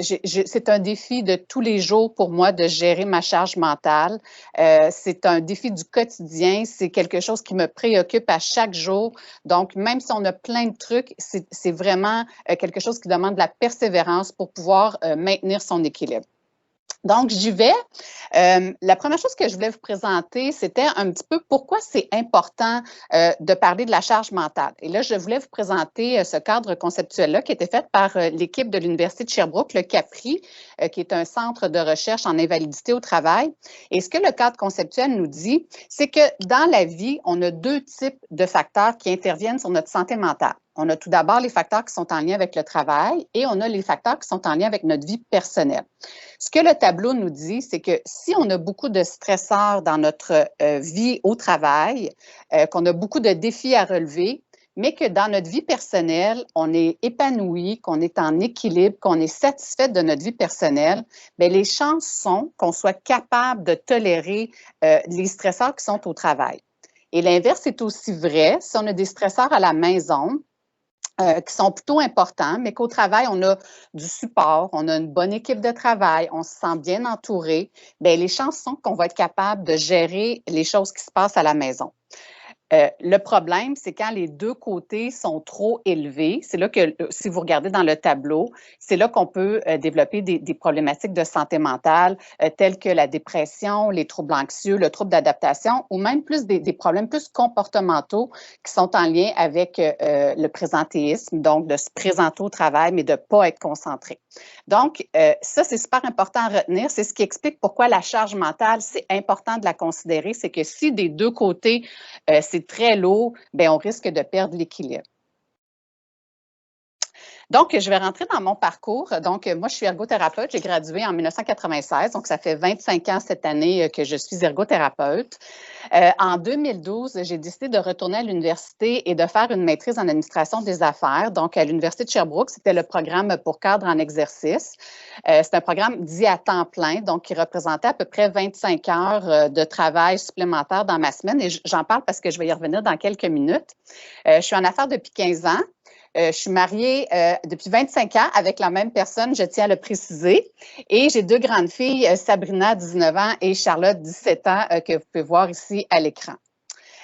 c'est un défi de tous les jours pour moi de gérer ma charge mentale. C'est un défi du quotidien. C'est quelque chose qui me préoccupe à chaque jour. Donc, même si on a plein de trucs, c'est vraiment quelque chose qui demande de la persévérance pour pouvoir maintenir son équilibre. Donc, j'y vais. La première chose que je voulais vous présenter, c'était un petit peu pourquoi c'est important de parler de la charge mentale. Et là, je voulais vous présenter ce cadre conceptuel-là qui a été fait par l'équipe de l'Université de Sherbrooke, le CAPRI, qui est un centre de recherche en invalidité au travail. Et ce que le cadre conceptuel nous dit, c'est que dans la vie, on a 2 types de facteurs qui interviennent sur notre santé mentale. On a tout d'abord les facteurs qui sont en lien avec le travail et on a les facteurs qui sont en lien avec notre vie personnelle. Ce que le tableau nous dit, c'est que si on a beaucoup de stresseurs dans notre vie au travail, qu'on a beaucoup de défis à relever, mais que dans notre vie personnelle, on est épanoui, qu'on est en équilibre, qu'on est satisfait de notre vie personnelle, bien, les chances sont qu'on soit capable de tolérer les stresseurs qui sont au travail. Et l'inverse est aussi vrai. Si on a des stresseurs à la maison, qui sont plutôt importants, mais qu'au travail, on a du support, on a une bonne équipe de travail, on se sent bien entouré, bien, les chances sont qu'on va être capable de gérer les choses qui se passent à la maison. Le problème, c'est quand les deux côtés sont trop élevés. C'est là que, si vous regardez dans le tableau, c'est là qu'on peut développer des problématiques de santé mentale telles que la dépression, les troubles anxieux, le trouble d'adaptation ou même plus des problèmes plus comportementaux qui sont en lien avec le présentéisme, donc de se présenter au travail, mais de ne pas être concentré. Donc, ça, c'est super important à retenir. C'est ce qui explique pourquoi la charge mentale, c'est important de la considérer. C'est que si des deux côtés, c'est très lourd, bien, on risque de perdre l'équilibre. Donc, je vais rentrer dans mon parcours. Donc, moi, je suis ergothérapeute. J'ai gradué en 1996. Donc, ça fait 25 ans cette année que je suis ergothérapeute. En 2012, j'ai décidé de retourner à l'université et de faire une maîtrise en administration des affaires. Donc, à l'Université de Sherbrooke, c'était le programme pour cadres en exercice. C'est un programme dit à temps plein, donc qui représentait à peu près 25 heures de travail supplémentaire dans ma semaine. Et j'en parle parce que je vais y revenir dans quelques minutes. Je suis en affaires depuis 15 ans. Je suis mariée depuis 25 ans avec la même personne, je tiens à le préciser. Et j'ai deux grandes filles, Sabrina, 19 ans, et Charlotte, 17 ans, que vous pouvez voir ici à l'écran.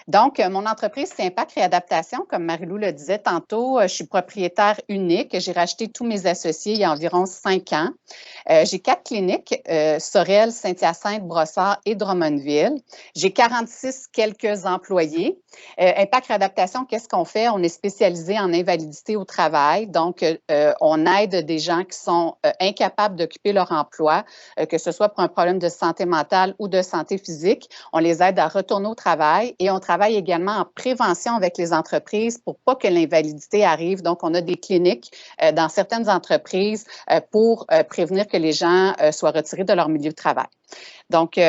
Donc, mon entreprise, c'est Impact Réadaptation. Comme Marie-Lou le disait tantôt, je suis propriétaire unique. J'ai racheté tous mes associés il y a environ 5 ans. J'ai 4 cliniques, Sorel, Saint-Hyacinthe, Brossard et Drummondville. J'ai 46 quelques employés. Impact Réadaptation, qu'est-ce qu'on fait? On est spécialisé en invalidité au travail. Donc, on aide des gens qui sont incapables d'occuper leur emploi, que ce soit pour un problème de santé mentale ou de santé physique. On les aide à retourner au travail et on travaille également en prévention avec les entreprises pour pas que l'invalidité arrive. Donc, on a des cliniques dans certaines entreprises pour prévenir que les gens soient retirés de leur milieu de travail. Donc,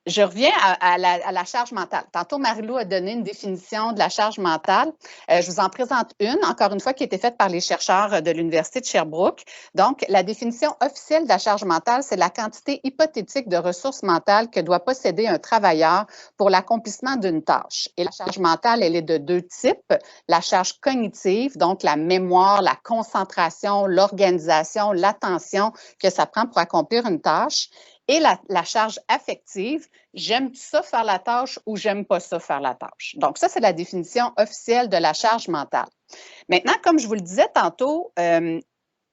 je reviens à la charge mentale. Tantôt, Marie-Lou a donné une définition de la charge mentale. Je vous en présente une, encore une fois, qui a été faite par les chercheurs de l'Université de Sherbrooke. Donc, la définition officielle de la charge mentale, c'est la quantité hypothétique de ressources mentales que doit posséder un travailleur pour l'accomplissement d'une tâche. Et la charge mentale, elle est de deux types. La charge cognitive, donc la mémoire, la concentration, l'organisation, l'attention que ça prend pour accomplir une tâche. Et la charge affective, j'aime ça faire la tâche ou j'aime pas ça faire la tâche. Donc, ça, c'est la définition officielle de la charge mentale. Maintenant, comme je vous le disais tantôt,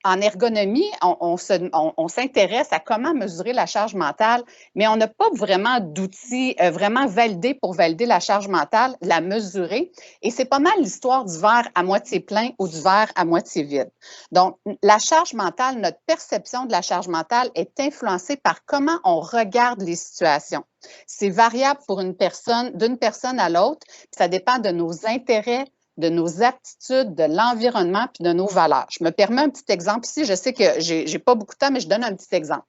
en ergonomie, on s'intéresse à comment mesurer la charge mentale, mais on n'a pas vraiment d'outils vraiment validés pour valider la charge mentale, la mesurer. Et c'est pas mal l'histoire du verre à moitié plein ou du verre à moitié vide. Donc, la charge mentale, notre perception de la charge mentale est influencée par comment on regarde les situations. C'est variable pour une personne, d'une personne à l'autre, puis ça dépend de nos intérêts, de nos aptitudes, de l'environnement puis de nos valeurs. Je me permets un petit exemple ici. Je sais que j'ai pas beaucoup de temps, mais je donne un petit exemple.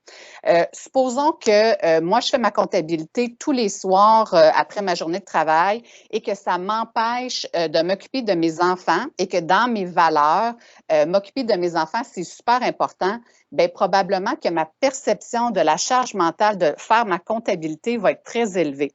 Supposons que moi, je fais ma comptabilité tous les soirs après ma journée de travail et que ça m'empêche de m'occuper de mes enfants et que dans mes valeurs, m'occuper de mes enfants, c'est super important. Bien, probablement que ma perception de la charge mentale de faire ma comptabilité va être très élevée.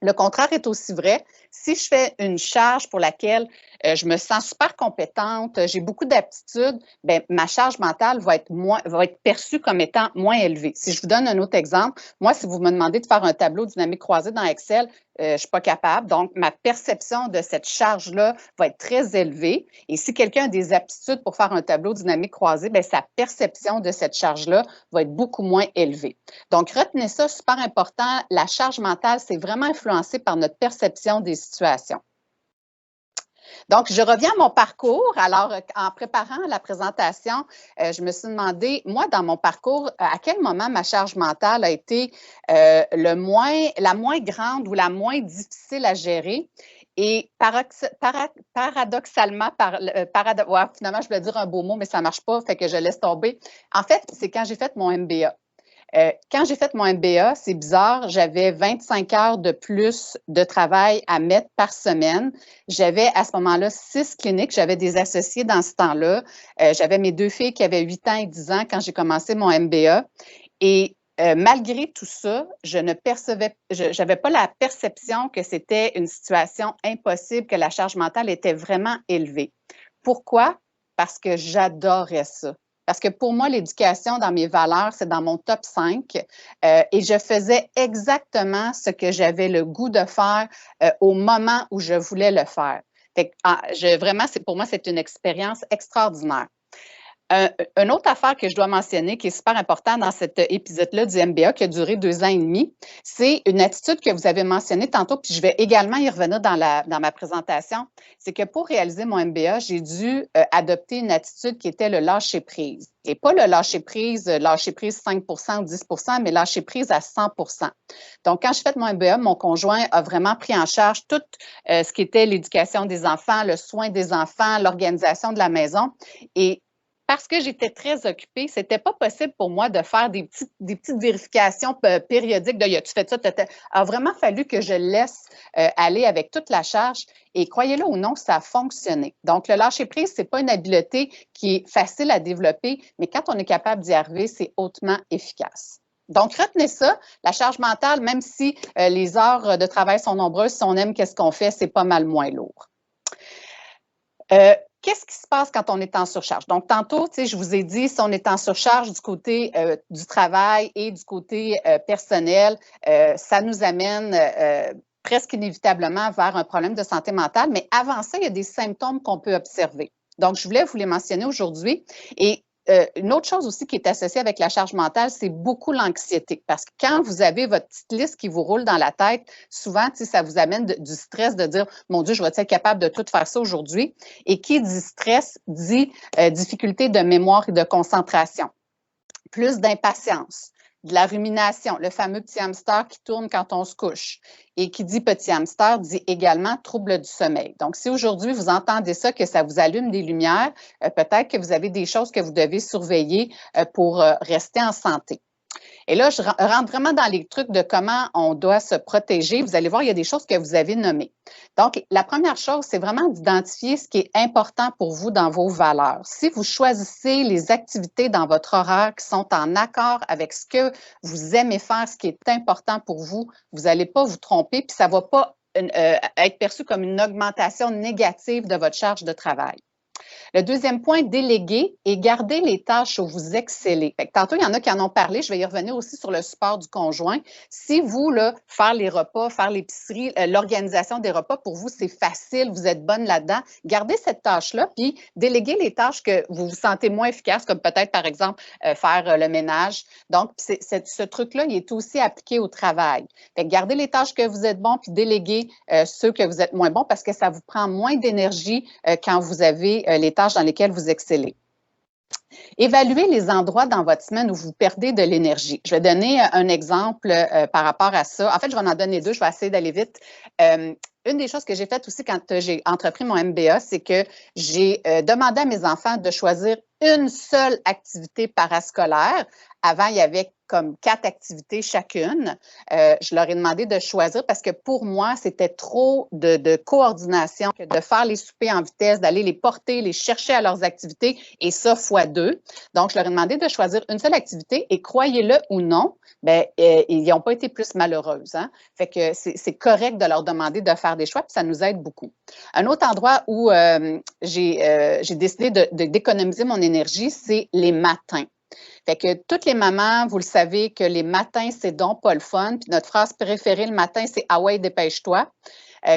Le contraire est aussi vrai. Si je fais une charge pour laquelle je me sens super compétente, j'ai beaucoup d'aptitudes, bien, ma charge mentale va être perçue comme étant moins élevée. Si je vous donne un autre exemple, moi, si vous me demandez de faire un tableau dynamique croisé dans Excel, je ne suis pas capable. Donc, ma perception de cette charge-là va être très élevée. Et si quelqu'un a des aptitudes pour faire un tableau dynamique croisé, bien, sa perception de cette charge-là va être beaucoup moins élevée. Donc, retenez ça, super important. La charge mentale, c'est vraiment influencé par notre perception des situations. Donc, je reviens à mon parcours. Alors, en préparant la présentation, je me suis demandé, moi, dans mon parcours, à quel moment ma charge mentale a été la moins grande ou la moins difficile à gérer. Et paradoxalement, finalement, je voulais dire un beau mot, mais ça ne marche pas, fait que je laisse tomber. En fait, c'est quand j'ai fait mon MBA. Quand j'ai fait mon MBA, c'est bizarre, j'avais 25 heures de plus de travail à mettre par semaine. J'avais à ce moment-là 6 cliniques, j'avais des associés dans ce temps-là. J'avais mes 2 filles qui avaient 8 ans et 10 ans quand j'ai commencé mon MBA. Et malgré tout ça, je n'avais pas la perception que c'était une situation impossible, que la charge mentale était vraiment élevée. Pourquoi? Parce que j'adorais ça. Parce que pour moi, l'éducation dans mes valeurs, c'est dans mon top 5 et je faisais exactement ce que j'avais le goût de faire au moment où je voulais le faire. Fait que, vraiment, pour moi, c'est une expérience extraordinaire. Une autre affaire que je dois mentionner qui est super importante dans cet épisode-là du MBA qui a duré 2 ans et demi, c'est une attitude que vous avez mentionnée tantôt, puis je vais également y revenir dans ma présentation. C'est que pour réaliser mon MBA, j'ai dû adopter une attitude qui était le lâcher-prise. Et pas le lâcher-prise 5 ou 10 mais lâcher-prise à 100 Donc, quand j'ai fait mon MBA, mon conjoint a vraiment pris en charge tout ce qui était l'éducation des enfants, le soin des enfants, l'organisation de la maison. Et parce que j'étais très occupée, c'était pas possible pour moi de faire des petites vérifications périodiques de « as-tu fait ça? » Il a vraiment fallu que je laisse aller avec toute la charge et croyez-le ou non, ça a fonctionné. Donc, le lâcher-prise, c'est pas une habileté qui est facile à développer, mais quand on est capable d'y arriver, c'est hautement efficace. Donc, retenez ça, la charge mentale, même si les heures de travail sont nombreuses, si on aime qu'est-ce qu'on fait, c'est pas mal moins lourd. Qu'est-ce qui se passe quand on est en surcharge? Donc, tantôt, je vous ai dit, si on est en surcharge du côté du travail et du côté personnel, ça nous amène presque inévitablement vers un problème de santé mentale. Mais avant ça, il y a des symptômes qu'on peut observer. Donc, je voulais vous les mentionner aujourd'hui. Et une autre chose aussi qui est associée avec la charge mentale, c'est beaucoup l'anxiété. Parce que quand vous avez votre petite liste qui vous roule dans la tête, souvent, ça vous amène du stress de dire « Mon Dieu, je vais être capable de tout faire ça aujourd'hui? » Et qui dit stress, dit difficulté de mémoire et de concentration. Plus d'impatience, de la rumination, le fameux petit hamster qui tourne quand on se couche. Et qui dit petit hamster dit également trouble du sommeil. Donc, si aujourd'hui vous entendez ça, que ça vous allume des lumières, peut-être que vous avez des choses que vous devez surveiller pour rester en santé. Et là, je rentre vraiment dans les trucs de comment on doit se protéger. Vous allez voir, il y a des choses que vous avez nommées. Donc, la première chose, c'est vraiment d'identifier ce qui est important pour vous dans vos valeurs. Si vous choisissez les activités dans votre horaire qui sont en accord avec ce que vous aimez faire, ce qui est important pour vous, vous n'allez pas vous tromper, puis ça ne va pas être perçu comme une augmentation négative de votre charge de travail. Le deuxième point, déléguer et garder les tâches où vous excellez. Fait que tantôt, il y en a qui en ont parlé. Je vais y revenir aussi sur le support du conjoint. Si vous, là, faire les repas, faire l'épicerie, l'organisation des repas, pour vous, c'est facile, vous êtes bonne là-dedans, gardez cette tâche-là, puis déléguez les tâches que vous vous sentez moins efficaces, comme peut-être, par exemple, faire le ménage. Donc, ce truc-là, il est aussi appliqué au travail. Fait que gardez les tâches que vous êtes bon, puis déléguez ceux que vous êtes moins bons, parce que ça vous prend moins d'énergie quand vous avez les tâches dans lesquelles vous excellez. Évaluez les endroits dans votre semaine où vous perdez de l'énergie. Je vais donner un exemple par rapport à ça. En fait, je vais en donner 2, je vais essayer d'aller vite. Une des choses que j'ai faites aussi quand j'ai entrepris mon MBA, c'est que j'ai demandé à mes enfants de choisir une seule activité parascolaire. Avant, il y avait comme 4 activités chacune. Je leur ai demandé de choisir parce que pour moi, c'était trop de coordination, de faire les soupers en vitesse, d'aller les porter, les chercher à leurs activités, et ça x2. Donc, je leur ai demandé de choisir une seule activité et croyez-le ou non, bien, ils n'ont pas été plus malheureuses. Hein? Fait que c'est correct de leur demander de faire des choix, puis ça nous aide beaucoup. Un autre endroit où j'ai décidé d'économiser mon énergie, c'est les matins. Fait que toutes les mamans, vous le savez que les matins, c'est donc pas le fun. Puis notre phrase préférée le matin, c'est « Ah ouais, dépêche-toi ».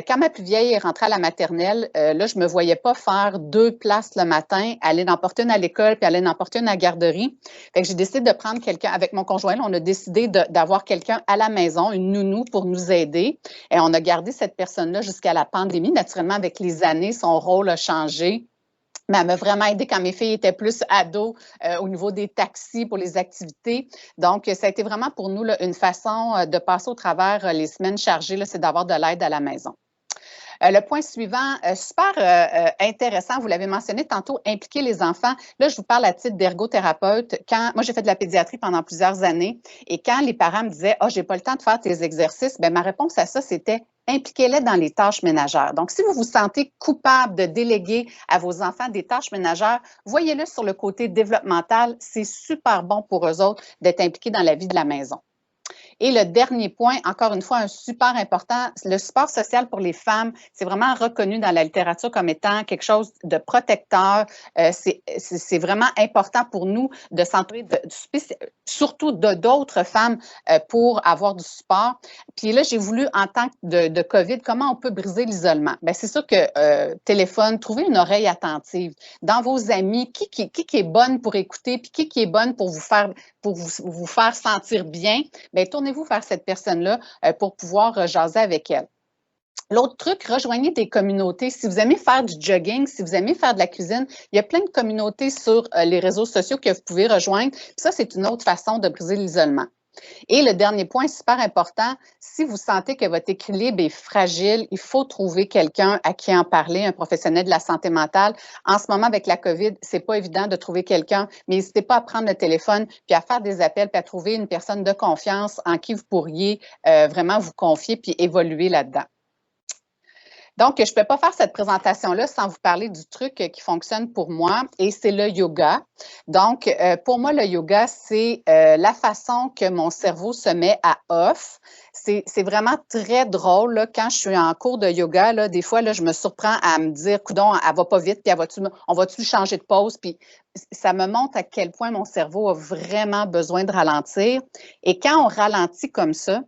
Quand ma plus vieille est rentrée à la maternelle, là, je me voyais pas faire 2 places le matin, aller en porter une à l'école puis aller en porter une à la garderie. Fait que j'ai décidé de prendre quelqu'un, avec mon conjoint, là, on a décidé d'avoir quelqu'un à la maison, une nounou pour nous aider. Et on a gardé cette personne-là jusqu'à la pandémie. Naturellement, avec les années, son rôle a changé. Mais elle m'a vraiment aidée quand mes filles étaient plus ados au niveau des taxis pour les activités. Donc, ça a été vraiment pour nous là, une façon de passer au travers les semaines chargées, c'est d'avoir de l'aide à la maison. Le point suivant, super intéressant, vous l'avez mentionné tantôt, impliquer les enfants. Là, je vous parle à titre d'ergothérapeute. Moi, j'ai fait de la pédiatrie pendant plusieurs années et quand les parents me disaient « Ah, j'ai pas le temps de faire tes exercices », bien, ma réponse à ça, c'était « Impliquez-les dans les tâches ménagères ». Donc, si vous vous sentez coupable de déléguer à vos enfants des tâches ménagères, voyez-le sur le côté développemental. C'est super bon pour eux autres d'être impliqués dans la vie de la maison. Et le dernier point, encore une fois, un super important, le support social pour les femmes, c'est vraiment reconnu dans la littérature comme étant quelque chose de protecteur. C'est vraiment important pour nous de s'entourer surtout d'autres femmes pour avoir du support. Puis là, j'ai voulu, en tant que de COVID, comment on peut briser l'isolement? Bien, c'est sûr que téléphone, trouver une oreille attentive. Dans vos amis, qui est bonne pour écouter, puis qui est bonne pour vous faire sentir bien, bien, tournez-vous vers cette personne-là pour pouvoir jaser avec elle. L'autre truc, rejoignez des communautés. Si vous aimez faire du jogging, si vous aimez faire de la cuisine, il y a plein de communautés sur les réseaux sociaux que vous pouvez rejoindre. Puis ça, c'est une autre façon de briser l'isolement. Et le dernier point, super important, si vous sentez que votre équilibre est fragile, il faut trouver quelqu'un à qui en parler, un professionnel de la santé mentale. En ce moment, avec la COVID, c'est pas évident de trouver quelqu'un, mais n'hésitez pas à prendre le téléphone puis à faire des appels puis à trouver une personne de confiance en qui vous pourriez vraiment vous confier puis évoluer là-dedans. Donc, je ne peux pas faire cette présentation-là sans vous parler du truc qui fonctionne pour moi et c'est le yoga. Donc, pour moi, le yoga, c'est la façon que mon cerveau se met à off. C'est vraiment très drôle, là, quand je suis en cours de yoga, là, des fois, là, je me surprends à me dire, coudonc, elle va pas vite, puis on va-tu changer de pause? Puis ça me montre à quel point mon cerveau a vraiment besoin de ralentir. Et quand on ralentit comme ça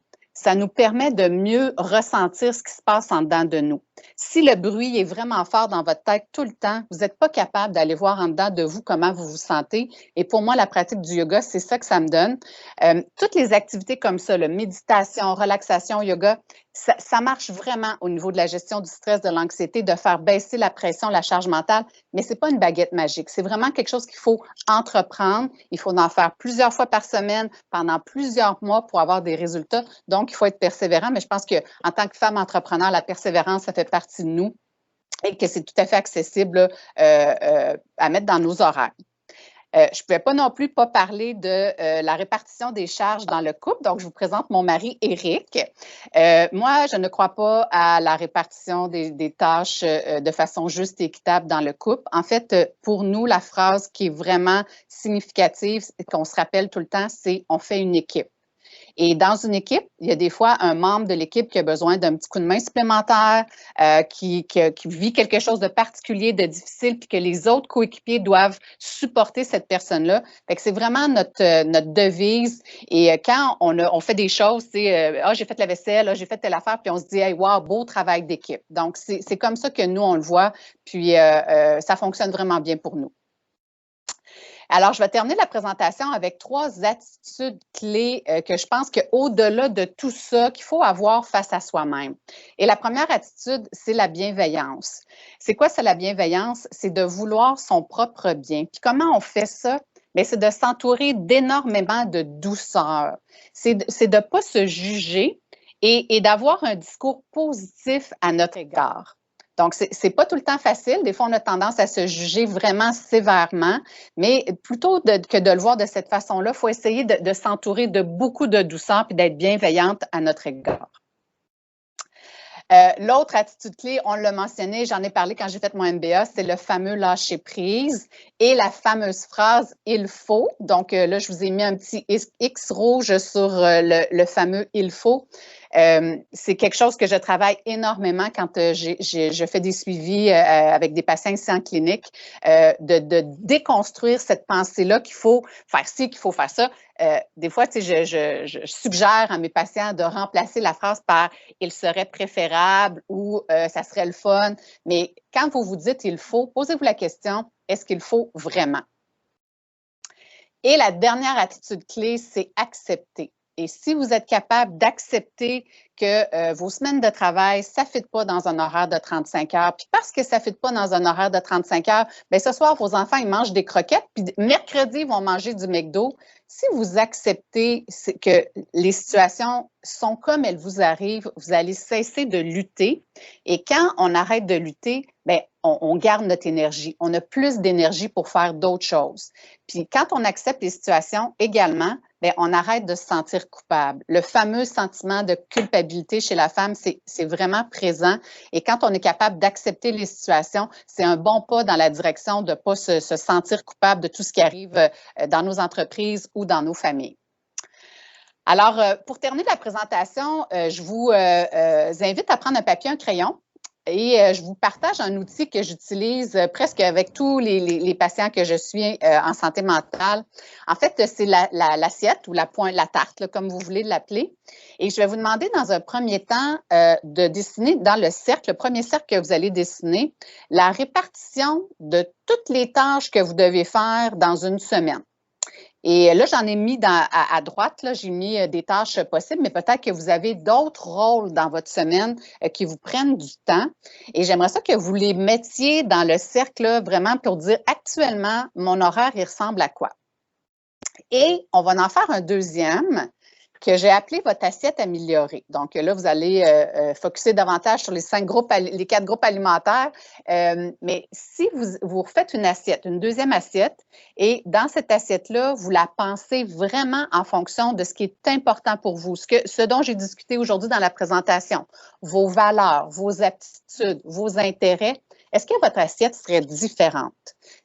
nous permet de mieux ressentir ce qui se passe en dedans de nous. Si le bruit est vraiment fort dans votre tête tout le temps, vous n'êtes pas capable d'aller voir en dedans de vous comment vous vous sentez. Et pour moi, la pratique du yoga, c'est ça que ça me donne. Toutes les activités comme ça, méditation, relaxation, yoga, ça marche vraiment au niveau de la gestion du stress, de l'anxiété, de faire baisser la pression, la charge mentale, mais ce n'est pas une baguette magique. C'est vraiment quelque chose qu'il faut entreprendre. Il faut en faire plusieurs fois par semaine, pendant plusieurs mois pour avoir des résultats. Donc, il faut être persévérant, mais je pense qu'en tant que femme entrepreneur, la persévérance, ça fait partie de nous et que c'est tout à fait accessible à mettre dans nos horaires. Je ne pouvais pas non plus pas parler de la répartition des charges dans le couple. Donc, je vous présente mon mari, Éric. Moi, je ne crois pas à la répartition des tâches de façon juste et équitable dans le couple. En fait, pour nous, la phrase qui est vraiment significative, qu'on se rappelle tout le temps, c'est « on fait une équipe ». Et dans une équipe, il y a des fois un membre de l'équipe qui a besoin d'un petit coup de main supplémentaire, qui vit quelque chose de particulier, de difficile, puis que les autres coéquipiers doivent supporter cette personne-là. Fait que c'est vraiment notre devise. Et quand on fait des choses, c'est j'ai fait la vaisselle, j'ai fait telle affaire, puis on se dit hey, wow, beau travail d'équipe. Donc, c'est comme ça que nous, on le voit, puis ça fonctionne vraiment bien pour nous. Alors, je vais terminer la présentation avec 3 attitudes clés que je pense qu'au-delà de tout ça, qu'il faut avoir face à soi-même. Et la première attitude, c'est la bienveillance. C'est quoi, c'est la bienveillance? C'est de vouloir son propre bien. Puis comment on fait ça? Bien, c'est de s'entourer d'énormément de douceur. C'est de ne pas se juger et d'avoir un discours positif à notre égard. Donc, ce n'est pas tout le temps facile. Des fois, on a tendance à se juger vraiment sévèrement, mais plutôt que de le voir de cette façon-là, il faut essayer de s'entourer de beaucoup de douceur et d'être bienveillante à notre égard. L'autre attitude clé, on l'a mentionné, j'en ai parlé quand j'ai fait mon MBA, c'est le fameux lâcher prise et la fameuse phrase « il faut ». Donc là, je vous ai mis un petit X rouge sur le fameux « il faut ». C'est quelque chose que je travaille énormément quand je fais des suivis avec des patients ici en clinique, de déconstruire cette pensée-là qu'il faut faire ci, qu'il faut faire ça. Des fois, je suggère à mes patients de remplacer la phrase par « il serait préférable » ou « ça serait le fun ». Mais quand vous vous dites « il faut », posez-vous la question « est-ce qu'il faut vraiment ». Et la dernière attitude clé, c'est accepter. Et si vous êtes capable d'accepter que vos semaines de travail, ça ne fit pas dans un horaire de 35 heures, puis parce que ça ne fit pas dans un horaire de 35 heures, bien ce soir, vos enfants, ils mangent des croquettes, puis mercredi, ils vont manger du McDo. Si vous acceptez que les situations sont comme elles vous arrivent, vous allez cesser de lutter. Et quand on arrête de lutter, bien, on garde notre énergie. On a plus d'énergie pour faire d'autres choses. Puis quand on accepte les situations également, bien, on arrête de se sentir coupable. Le fameux sentiment de culpabilité chez la femme, c'est vraiment présent. Et quand on est capable d'accepter les situations, c'est un bon pas dans la direction de ne pas se sentir coupable de tout ce qui arrive dans nos entreprises ou dans nos familles. Alors, pour terminer la présentation, je vous invite à prendre un papier, un crayon. Et je vous partage un outil que j'utilise presque avec tous les patients que je suis en santé mentale. En fait, c'est l'assiette ou la tarte, là, comme vous voulez l'appeler. Et je vais vous demander dans un premier temps de dessiner dans le cercle, le premier cercle que vous allez dessiner, la répartition de toutes les tâches que vous devez faire dans une semaine. Et là, j'en ai mis à droite, là, j'ai mis des tâches possibles, mais peut-être que vous avez d'autres rôles dans votre semaine qui vous prennent du temps. Et j'aimerais ça que vous les mettiez dans le cercle là, vraiment pour dire actuellement, mon horaire, il ressemble à quoi? Et on va en faire un deuxième que j'ai appelé votre assiette améliorée. Donc là, vous allez focusser davantage sur les 4 groupes alimentaires. Mais si vous refaites une assiette, une deuxième assiette, et dans cette assiette-là, vous la pensez vraiment en fonction de ce qui est important pour vous, ce dont j'ai discuté aujourd'hui dans la présentation, vos valeurs, vos aptitudes, vos intérêts, est-ce que votre assiette serait différente?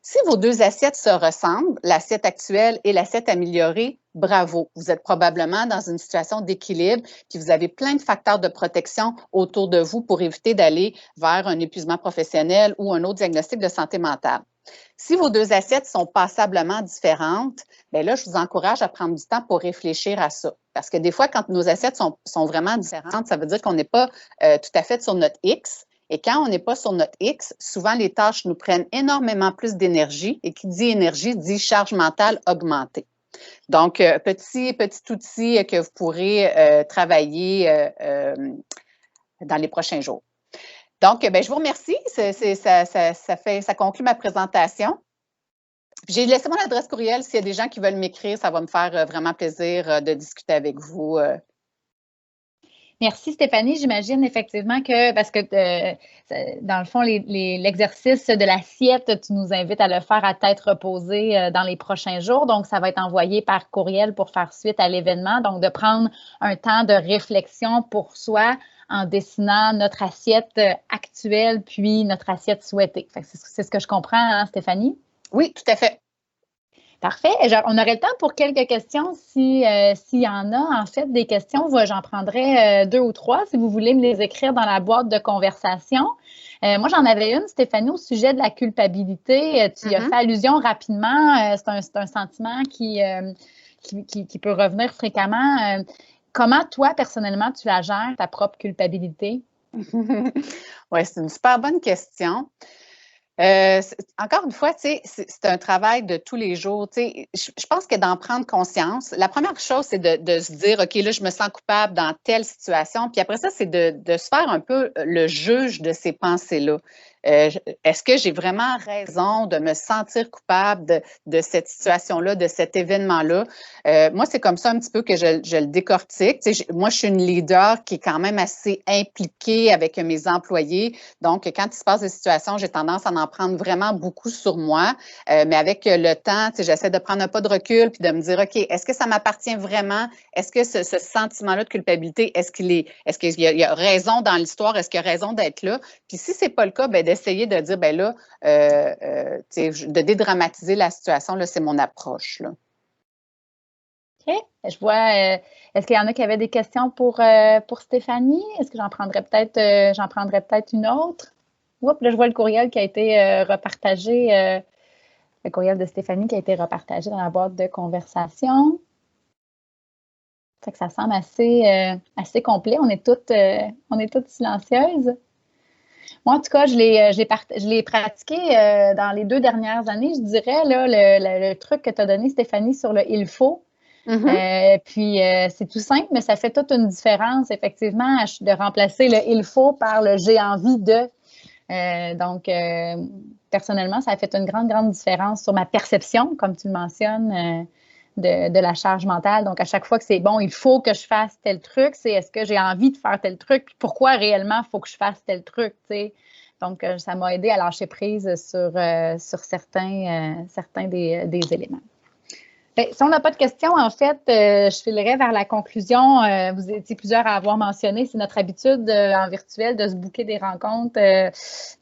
Si vos deux assiettes se ressemblent, l'assiette actuelle et l'assiette améliorée, bravo, vous êtes probablement dans une situation d'équilibre, puis vous avez plein de facteurs de protection autour de vous pour éviter d'aller vers un épuisement professionnel ou un autre diagnostic de santé mentale. Si vos deux assiettes sont passablement différentes, bien là, je vous encourage à prendre du temps pour réfléchir à ça. Parce que des fois, quand nos assiettes sont vraiment différentes, ça veut dire qu'on n'est pas tout à fait sur notre X. Et quand on n'est pas sur notre X, souvent les tâches nous prennent énormément plus d'énergie. Et qui dit énergie dit charge mentale augmentée. Donc, petit outil que vous pourrez travailler dans les prochains jours. Donc, bien, je vous remercie. Ça conclut ma présentation. J'ai laissé mon adresse courriel. S'il y a des gens qui veulent m'écrire, ça va me faire vraiment plaisir de discuter avec vous. Merci Stéphanie. J'imagine effectivement que, parce que dans le fond, l'exercice de l'assiette, tu nous invites à le faire à tête reposée dans les prochains jours. Donc, ça va être envoyé par courriel pour faire suite à l'événement. Donc, de prendre un temps de réflexion pour soi en dessinant notre assiette actuelle puis notre assiette souhaitée. C'est ce que je comprends, hein, Stéphanie? Oui, tout à fait. Parfait. On aurait le temps pour quelques questions s'il y en a. En fait, des questions, j'en prendrai 2 ou 3 si vous voulez me les écrire dans la boîte de conversation. Moi, j'en avais une, Stéphanie, au sujet de la culpabilité. Tu y as fait allusion rapidement. C'est un sentiment qui peut revenir fréquemment. Comment, toi, personnellement, tu la gères, ta propre culpabilité? Oui, c'est une super bonne question. Encore une fois, c'est un travail de tous les jours. Je pense que d'en prendre conscience, la première chose, c'est de se dire, OK, là, je me sens coupable dans telle situation. Puis après ça, c'est de se faire un peu le juge de ces pensées-là. Est-ce que j'ai vraiment raison de me sentir coupable de cette situation-là, de cet événement-là? Moi, c'est comme ça un petit peu que je le décortique. Moi, je suis une leader qui est quand même assez impliquée avec mes employés. Donc, quand il se passe des situations, j'ai tendance à en prendre vraiment beaucoup sur moi. Mais avec le temps, j'essaie de prendre un pas de recul puis de me dire, OK, est-ce que ça m'appartient vraiment? Est-ce que ce sentiment-là de culpabilité, est-ce qu'il y a raison dans l'histoire? Est-ce qu'il y a raison d'être là? Puis si c'est pas le cas, bien, d'essayer de dire, bien là, de dédramatiser la situation, là, c'est mon approche. Là. OK. Je vois, est-ce qu'il y en a qui avaient des questions pour Stéphanie? Est-ce que j'en prendrais peut-être une autre? Oups, là, je vois le courriel qui a été repartagé, le courriel de Stéphanie qui a été repartagé dans la boîte de conversation. Ça fait que ça semble assez complet. On est toutes silencieuses. Moi, en tout cas, je l'ai pratiqué dans les 2 dernières années, je dirais, là, le truc que tu as donné, Stéphanie, sur le « il faut ». Puis, c'est tout simple, mais ça fait toute une différence, effectivement, de remplacer le « il faut » par le « j'ai envie de ». Donc, personnellement, ça a fait une grande différence sur ma perception, comme tu le mentionnes, de la charge mentale. Donc, à chaque fois que c'est bon, il faut que je fasse tel truc, c'est est-ce que j'ai envie de faire tel truc, puis pourquoi réellement il faut que je fasse tel truc, tu sais. Donc, ça m'a aidé à lâcher prise sur certains des éléments. Bien, si on n'a pas de questions, en fait, je filerais vers la conclusion. Vous étiez plusieurs à avoir mentionné, c'est notre habitude en virtuel de se booker des rencontres.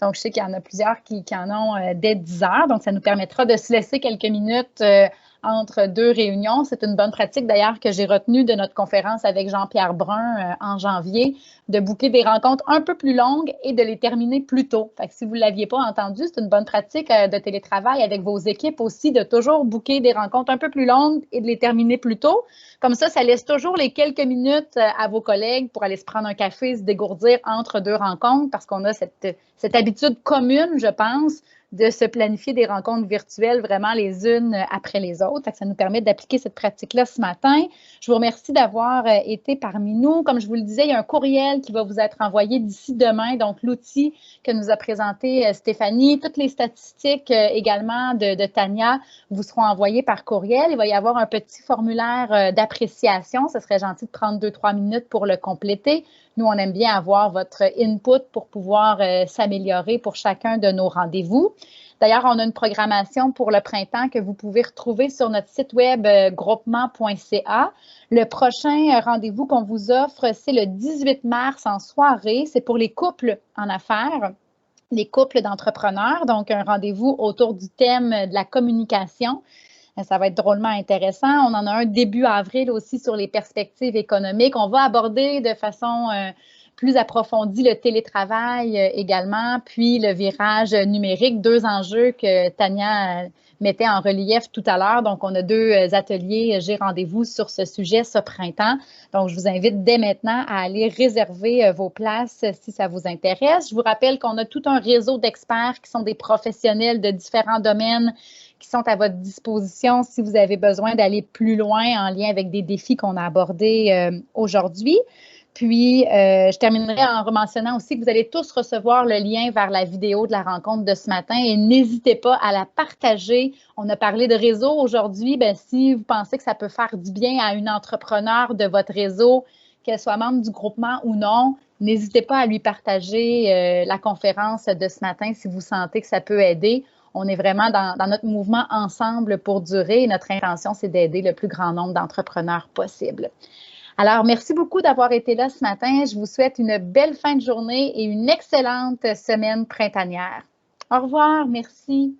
Donc, je sais qu'il y en a plusieurs qui en ont dès 10 heures. Donc, ça nous permettra de se laisser quelques minutes entre deux réunions. C'est une bonne pratique d'ailleurs que j'ai retenue de notre conférence avec Jean-Pierre Brun en janvier, de booker des rencontres un peu plus longues et de les terminer plus tôt. Fait que si vous ne l'aviez pas entendu, c'est une bonne pratique de télétravail avec vos équipes aussi, de toujours booker des rencontres un peu plus longues et de les terminer plus tôt. Comme ça laisse toujours les quelques minutes à vos collègues pour aller se prendre un café, se dégourdir entre deux rencontres parce qu'on a cette habitude commune, je pense, de se planifier des rencontres virtuelles vraiment les unes après les autres. Ça nous permet d'appliquer cette pratique-là ce matin. Je vous remercie d'avoir été parmi nous. Comme je vous le disais, il y a un courriel qui va vous être envoyé d'ici demain, donc l'outil que nous a présenté Stéphanie. Toutes les statistiques également de Tania vous seront envoyées par courriel. Il va y avoir un petit formulaire d'appréciation. Ce serait gentil de prendre 2-3 minutes pour le compléter. Nous, on aime bien avoir votre input pour pouvoir s'améliorer pour chacun de nos rendez-vous. D'ailleurs, on a une programmation pour le printemps que vous pouvez retrouver sur notre site web groupement.ca. Le prochain rendez-vous qu'on vous offre, c'est le 18 mars en soirée. C'est pour les couples en affaires, les couples d'entrepreneurs. Donc, un rendez-vous autour du thème de la communication. Ça va être drôlement intéressant. On en a un début avril aussi sur les perspectives économiques. On va aborder de façon plus approfondie le télétravail également, puis le virage numérique, deux enjeux que Tania mettait en relief tout à l'heure. Donc, on a deux ateliers, j'ai rendez-vous sur ce sujet ce printemps. Donc, je vous invite dès maintenant à aller réserver vos places si ça vous intéresse. Je vous rappelle qu'on a tout un réseau d'experts qui sont des professionnels de différents domaines qui sont à votre disposition si vous avez besoin d'aller plus loin en lien avec des défis qu'on a abordés aujourd'hui. Puis, je terminerai en mentionnant aussi que vous allez tous recevoir le lien vers la vidéo de la rencontre de ce matin et n'hésitez pas à la partager. On a parlé de réseau aujourd'hui. Bien, si vous pensez que ça peut faire du bien à une entrepreneur de votre réseau, qu'elle soit membre du groupement ou non, n'hésitez pas à lui partager la conférence de ce matin si vous sentez que ça peut aider. On est vraiment dans notre mouvement ensemble pour durer et notre intention, c'est d'aider le plus grand nombre d'entrepreneurs possible. Alors, merci beaucoup d'avoir été là ce matin. Je vous souhaite une belle fin de journée et une excellente semaine printanière. Au revoir, merci.